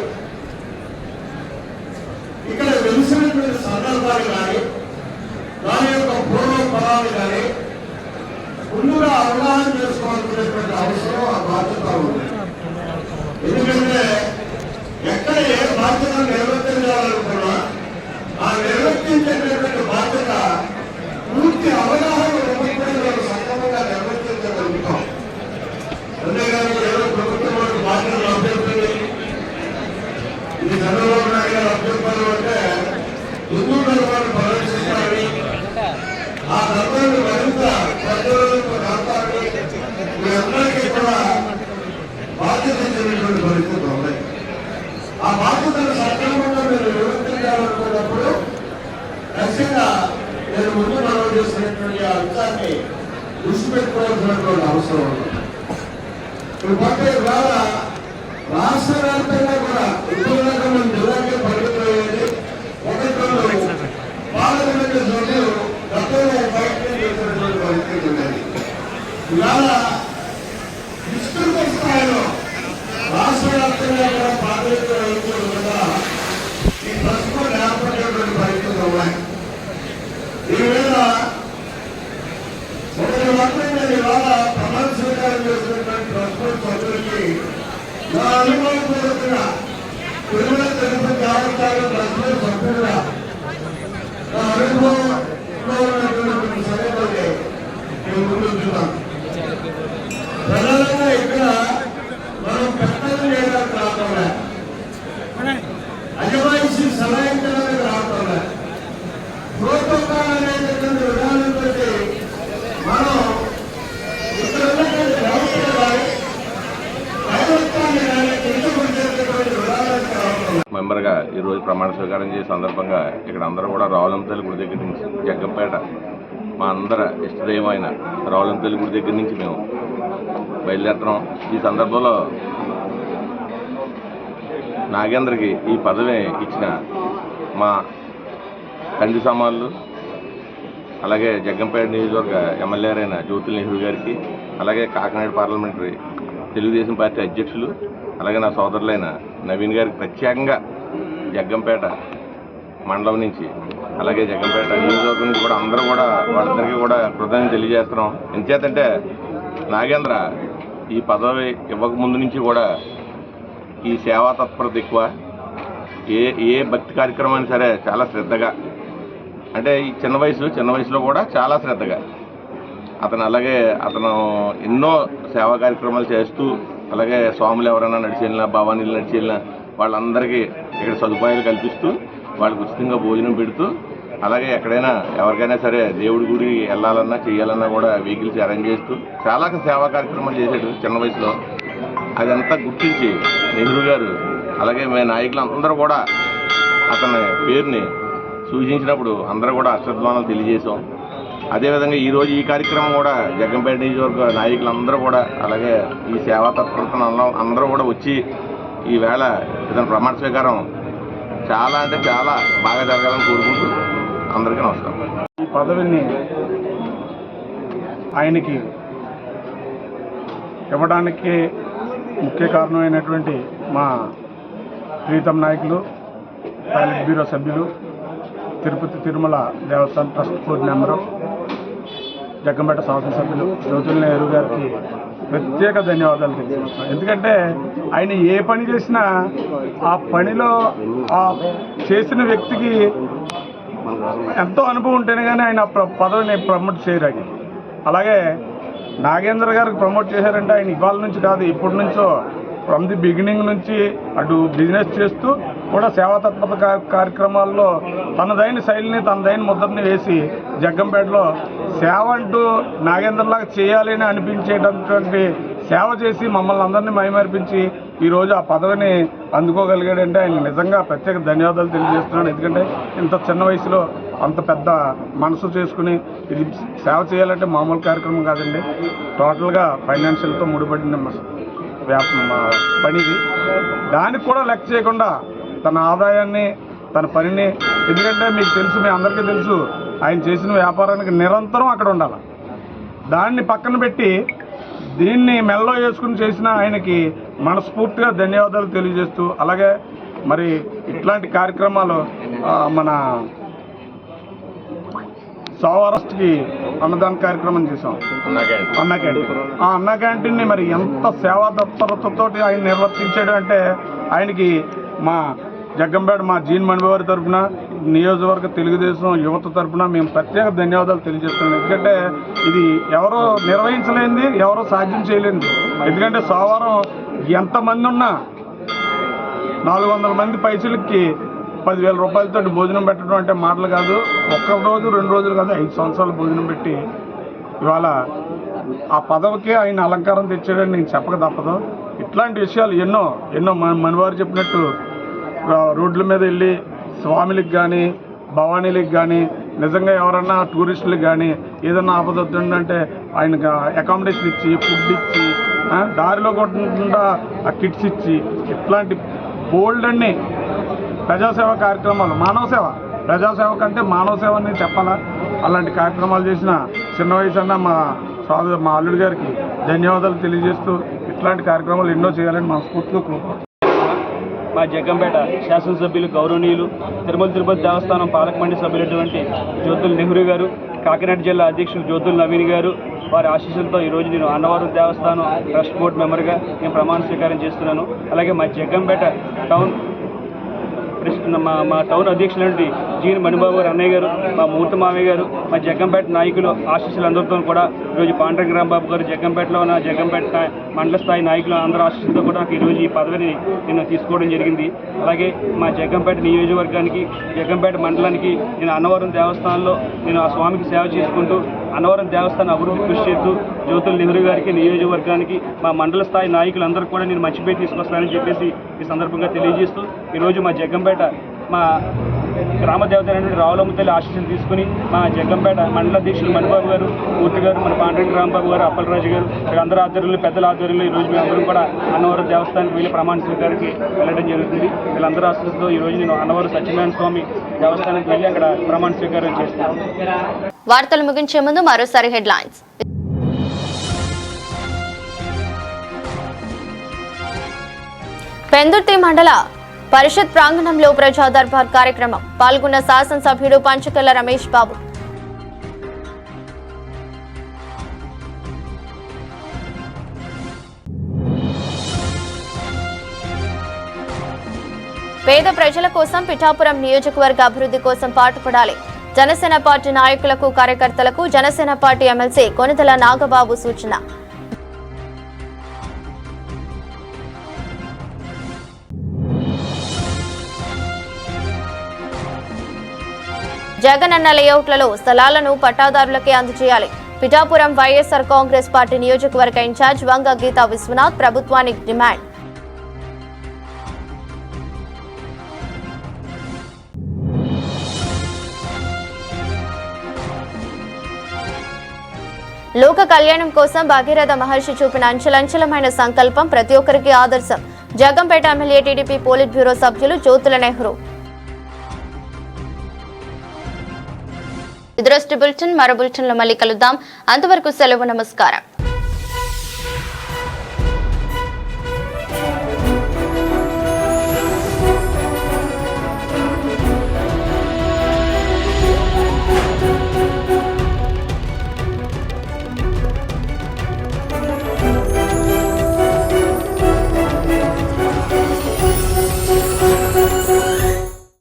ఇక్కడ వెలిసినటువంటి సందర్భాలు కానీ దాని యొక్క పూర్వపరాలు కానీ ముందుగా అవగాహన చేసుకోవాల్సినటువంటి అవసరం ఆ బాధ్యత ఉంది. ఎందుకంటే ఎక్కడ ఏ బాధ్యత నిర్వర్తించాలనుకున్నా ఆ నిర్వర్తించేటటువంటి బాధ్యత పూర్తి అవగాహన ఉన్నప్పుడు సక్రమంగా నిర్వర్తించగలుగుతాం. అంతేగాని ఏదో ప్రభుత్వం వారికి బాధ్యతలు అభ్యర్థులు ఇది చంద్రబాబు నాయుడు గారు అభ్యర్థులు అంటే హిందూ ధర్మాన్ని ప్రదర్శిస్తారని ఆ ధర్మాన్ని మరింత ప్రజలకు కాపాడి మీ అందరికీ కూడా బాధ్యత ఇచ్చినటువంటి పరిస్థితి ఉంది. ఆ బాధ్యతను సక్రమంగా మీరు నిర్వర్తించాలనుకున్నప్పుడు ఖచ్చితంగా నేను ముందు మనం చేసినటువంటి ఆ అంశాన్ని దృష్టి పెట్టుకోవాల్సినటువంటి అవసరం ఉంది. ఇకపోతే ఇవాళ రాష్ట్ర వ్యాప్తంగా కూడా ఉద్యోగం జిల్లాకే పరిమితమయ్యేది. ఒకటి పార్లమెంట్ సభ్యులు గతంలో బయటకు చేసినటువంటి పరిస్థితి ఉన్నది. ఇవాళ విస్తృత స్థాయిలో రాష్ట్ర వ్యాప్తంగా కూడా పార్లమెంట్ రైతులు కూడా ఈ ప్రశ్న ఏర్పడేటువంటి పరిస్థితులు ఉన్నాయి. ఈ మీద ఒకటి మాత్రం నేను ఇవాళ ప్రమాణ స్వీకారం చేసినటువంటి ప్రశ్న సభ్యులకి నా అనుభవపూర్వకంగా తిరుమల తిరుపతి దేవస్థానం ప్రశ్న సభ్యులుగా నా అనుభవంలో ఉన్నటువంటి సమయంలోనే నేను ముందుంటున్నాను. ప్రధానంగా ఇక్కడ మనం పెద్దలు చేయడానికి రావటంలే, అజమాయిషి సలహించడానికి రావటంలే, ప్రోటోకాల్ అనేటటువంటి విధానంతో మనం ఇక్కడ ఉన్నటువంటి వ్యవస్థలు కానీ దైవత్వాన్ని కానీ తెలుసుకుంటేటటువంటి విధానానికి రావటం. మెంబర్గా ఈరోజు ప్రమాణ స్వీకారం చేసే సందర్భంగా ఇక్కడ అందరూ కూడా రావులంతల్లి గుడి దగ్గర నుంచి జగ్గంపేట మా అందరి ఇష్టదైవమైన రావులంతల్లి గుడి దగ్గర నుంచి మేము బయలుదేరుతున్నాం. ఈ సందర్భంలో నాగేంద్రకి ఈ పదవి ఇచ్చిన మా తండ్రి సమానులు, అలాగే జగ్గంపేట నియోజకవర్గ ఎమ్మెల్యే అయిన జ్యోతుల్ నెహ్రూ గారికి, అలాగే కాకినాడ పార్లమెంటరీ తెలుగుదేశం పార్టీ అధ్యక్షులు, అలాగే నా సోదరులైన నవీన్ గారికి ప్రత్యేకంగా జగ్గంపేట మండలం నుంచి, అలాగే జగ్గంపేట నియోజకవర్గం నుంచి కూడా అందరూ కూడా వాళ్ళందరికీ కూడా కృతజ్ఞతలు తెలియజేస్తున్నాం. ఎంచేతంటే నాగేంద్ర ఈ పదవి ఇవ్వక ముందు నుంచి కూడా ఈ సేవా తత్పరత ఎక్కువ, ఏ భక్తి కార్యక్రమాన్ని సరే చాలా శ్రద్ధగా, అంటే ఈ చిన్న వయసులో కూడా చాలా శ్రద్ధగా అలాగే అతను ఎన్నో సేవా కార్యక్రమాలు చేస్తూ, అలాగే స్వాములు ఎవరైనా నడిచి వెళ్ళినా, భవానీలు నడిచి వెళ్ళినా వాళ్ళందరికీ ఇక్కడ సదుపాయాలు కల్పిస్తూ వాళ్ళకి ఉచితంగా భోజనం పెడుతూ, అలాగే ఎక్కడైనా ఎవరికైనా సరే దేవుడి గుడి వెళ్ళాలన్నా చేయాలన్నా కూడా వెహికల్స్ అరేంజ్ చేస్తూ చాలా సేవా కార్యక్రమాలు చేశాడు చిన్న వయసులో. అదంతా గుర్తించి నెహ్రూ గారు అలాగే మీ నాయకులు అందరూ కూడా అతని పేరుని సూచించినప్పుడు అందరూ కూడా అశ్రద్ధానాలు తెలియజేశాం. అదేవిధంగా ఈరోజు ఈ కార్యక్రమం కూడా జగ్గంపేట నియోజకవర్గ నాయకులందరూ కూడా, అలాగే ఈ సేవా తత్పరతను అందరూ కూడా వచ్చి ఈవేళ ఇతని ప్రమాణ స్వీకారం చాలా అంటే చాలా బాగా జరగాలని కోరుకుంటూ అందరికీ నమస్కారం. ఈ పదవిని ఆయనకి ఇవ్వడానికి ముఖ్య కారణమైనటువంటి మా ప్రీతం నాయకులు, పైలట్ బ్యూరో సభ్యులు, తిరుపతి తిరుమల దేవస్థానం ట్రస్ట్ బోర్డు మెంబరు, జగ్గంపేట శాసనసభ్యులు జ్యోతుల్ నెహ్రూ గారికి ప్రత్యేక ధన్యవాదాలు తెలియజేస్తున్నాం. ఎందుకంటే ఆయన ఏ పని చేసినా ఆ పనిలో ఆ చేసిన వ్యక్తికి ఎంతో అనుభవం ఉంటేనే కానీ ఆయన పదవిని ప్రమోట్ చేయరు. అలాగే నాగేంద్ర గారికి ప్రమోట్ చేశారంటే ఆయన ఇవాళ నుంచి కాదు, ఇప్పటి నుంచో ఫ్రమ్ ది బిగినింగ్ నుంచి అటు బిజినెస్ చేస్తూ కూడా సేవా తత్పరత కార్యక్రమాల్లో తనదైన శైలిని, తనదైన ముద్రని వేసి జగ్గంపేటలో సేవ అంటూ నాగేంద్రలాగా చేయాలి అని అనిపించేటటువంటి సేవ చేసి మమ్మల్ని అందరినీ మైమర్పించి ఈరోజు ఆ పదవిని అందుకోగలిగాడంటే ఆయన నిజంగా ప్రత్యేక ధన్యవాదాలు తెలియజేస్తున్నాను. ఎందుకంటే ఇంత చిన్న వయసులో అంత పెద్ద మనసు చేసుకుని ఇది సేవ చేయాలంటే మామూలు కార్యక్రమం కాదండి. టోటల్గా ఫైనాన్షియల్తో ముడిపడిన పనిది. దానికి కూడా లెక్క చేయకుండా తన ఆదాయాన్ని, తన పనిని, ఎందుకంటే మీకు తెలుసు, మీ అందరికీ తెలుసు, ఆయన చేసిన వ్యాపారానికి నిరంతరం అక్కడ ఉండాలి. దాన్ని పక్కన పెట్టి దీన్ని మెల్లో వేసుకుని చేసిన ఆయనకి మనస్ఫూర్తిగా ధన్యవాదాలు తెలియజేస్తూ, అలాగే మరి ఇట్లాంటి కార్యక్రమాలు మన సోమవారస్ట్కి అన్నదాన కార్యక్రమం చేసాం, అన్నా క్యాంటీన్. ఆ అన్నా క్యాంటీన్ని మరి ఎంత సేవా తత్పరతతో ఆయన నిర్వర్తించాడు అంటే ఆయనకి మా జగ్గంపేట, మా జీన్ మణివారి తరఫున, నియోజకవర్గ తెలుగుదేశం యువత తరఫున మేము ప్రత్యేక ధన్యవాదాలు తెలియజేస్తున్నాం. ఎందుకంటే ఇది ఎవరో నిర్వహించలేనిది, ఎవరో సాధ్యం చేయలేనిది. ఎందుకంటే సోమవారం ఎంతమంది ఉన్నా 400 మంది పైసలకి 10,000 రూపాయలతో భోజనం పెట్టడం అంటే మాటలు కాదు. ఒక్క రోజు 2 రోజులు కాదు, 5 సంవత్సరాలు భోజనం పెట్టి ఇవాళ ఆ పదవికి ఆయన అలంకారం తెచ్చాడని నేను చెప్పక తప్పదు. ఇట్లాంటి విషయాలు ఎన్నో ఎన్నో మనవారు చెప్పినట్టు రోడ్ల మీద వెళ్ళి స్వామిలకు కానీ, భవానీలకు కానీ, నిజంగా ఎవరన్నా టూరిస్టులకు కానీ ఏదన్నా ఆపదొద్దంటే ఆయనకు అకామిడేషన్ ఇచ్చి, ఫుడ్ ఇచ్చి, దారిలో కొట్టకుండా ఆ కిట్స్ ఇచ్చి, ఇట్లాంటి బోల్డ్ అన్ని ప్రజాసేవ కార్యక్రమాలు, మానవ సేవ, ప్రజాసేవ కంటే మానవ సేవ అని చెప్పాలా. అలాంటి కార్యక్రమాలు చేసిన చిన్న వయసు అన్న మా అల్లుడి గారికి ధన్యవాదాలు తెలియజేస్తూ ఇట్లాంటి కార్యక్రమాలు ఎన్నో చేయాలని మనస్ఫూర్తిగా కోరుకుంటున్నాను. మా జగ్గంపేట శాసనసభ్యులు గౌరవనీయులు తిరుపతి దేవస్థానం పాలక మండలి సభ్యులైనటువంటి జ్యోతుల నెహ్రూ గారు, కాకినాడ జిల్లా అధ్యక్షులు జ్యోతుల నవీన్ గారు వారి ఆశీస్సులతో ఈరోజు నేను అన్నవరం దేవస్థానం ట్రస్ట్ బోర్డు మెంబర్గా నేను ప్రమాణ స్వీకారం చేస్తున్నాను. అలాగే మా జగ్గంపేట టౌన్ మా టౌన్ అధ్యక్షులంటి జీన్ మణిబాబు గారు, అన్నయ్య గారు, మా మూర్తి మామయ్య గారు, మా జగ్గంపేట నాయకులు ఆశీస్సులందరితో కూడా ఈరోజు పాండ్రంగ రాంబాబు గారు, జగ్గంపేటలో ఉన్న జగ్గంపేట మండల స్థాయి నాయకులు అందరూ ఆశీస్సులతో కూడా నాకు ఈరోజు ఈ పదవిని నేను తీసుకోవడం జరిగింది. అలాగే మా జగ్గంపేట నియోజకవర్గానికి, జగ్గంపేట మండలానికి నేను అన్నవరం దేవస్థానంలో నేను ఆ స్వామికి సేవ చేసుకుంటూ అన్నవరం దేవస్థానం అభివృద్ధి కృషి చేస్తూ జ్యోతుల నెహ్రూ గారికి, నియోజకవర్గానికి, మా మండల స్థాయి నాయకులందరూ కూడా నేను మంచి పేరు తీసుకొస్తానని చెప్పేసి ఈ సందర్భంగా తెలియజేస్తూ ఈరోజు మా జగ్గంపేట మా గ్రామ దేవత అయినటువంటి రావులమ్మ తల్లి ఆశీస్సులు తీసుకుని మా జగ్గంపేట మండల అధ్యక్షులు మణిబాబు గారు, మూర్తి గారు, మన పాండ్రంగ రాంబాబు గారు, అప్పలరాజు గారు, అందరూ ఆధ్వర్యంలో, పెద్దల ఆధ్వర్యంలో ఈరోజు మేమందరం కూడా అన్నవరం దేవస్థానానికి వెళ్ళి ప్రమాణ స్వీకారానికి వెళ్ళడం జరుగుతుంది. వీళ్ళందరూ ఆశీస్సులతో ఈరోజు నేను అన్నవరం సత్యనారాయణ స్వామి దేవస్థానానికి వెళ్ళి అక్కడ ప్రమాణ స్వీకారం చేస్తాను. వార్తలు ముగించే ముందు మరోసారి హెడ్లైన్స్. పెందుర్తి మండల పరిషత్ ప్రాంగణంలో ప్రజా దర్బార్ కార్యక్రమం, పాల్గొన్న శాసనసభ్యుడు పంచకల్ల రమేష్ బాబు. పేద ప్రజల కోసం పిఠాపురం నియోజకవర్గ అభివృద్ధి కోసం పాటుపడాలి. జనసేన పార్టీ నాయకులకు, కార్యకర్తలకు జనసేన పార్టీ ఎమ్మెల్సీ కొనిదెల నాగబాబు సూచన. జగనన్న లేఅవుట్లలో స్థలాలను పట్టాదారులకే అందజేయాలి. పిఠాపురం వైఎస్ఆర్ కాంగ్రెస్ పార్టీ నియోజకవర్గ ఇన్ఛార్జ్ వంగ గీతా విశ్వనాథ్ ప్రభుత్వానికి డిమాండ్. లోక కళ్యాణం కోసం భగీరథ మహర్షి చూపిన అంచెలంచెలమైన సంకల్పం ప్రతి ఒక్కరికి ఆదర్శం. Jaggampeta MLA TDP politburo సభ్యులు జ్యోతుల నెహ్రూ. ఇది బులెటిన్. మరో బులెటిన్లో మళ్ళీ కలుద్దాం. అంతవరకు సెలవు. నమస్కారం.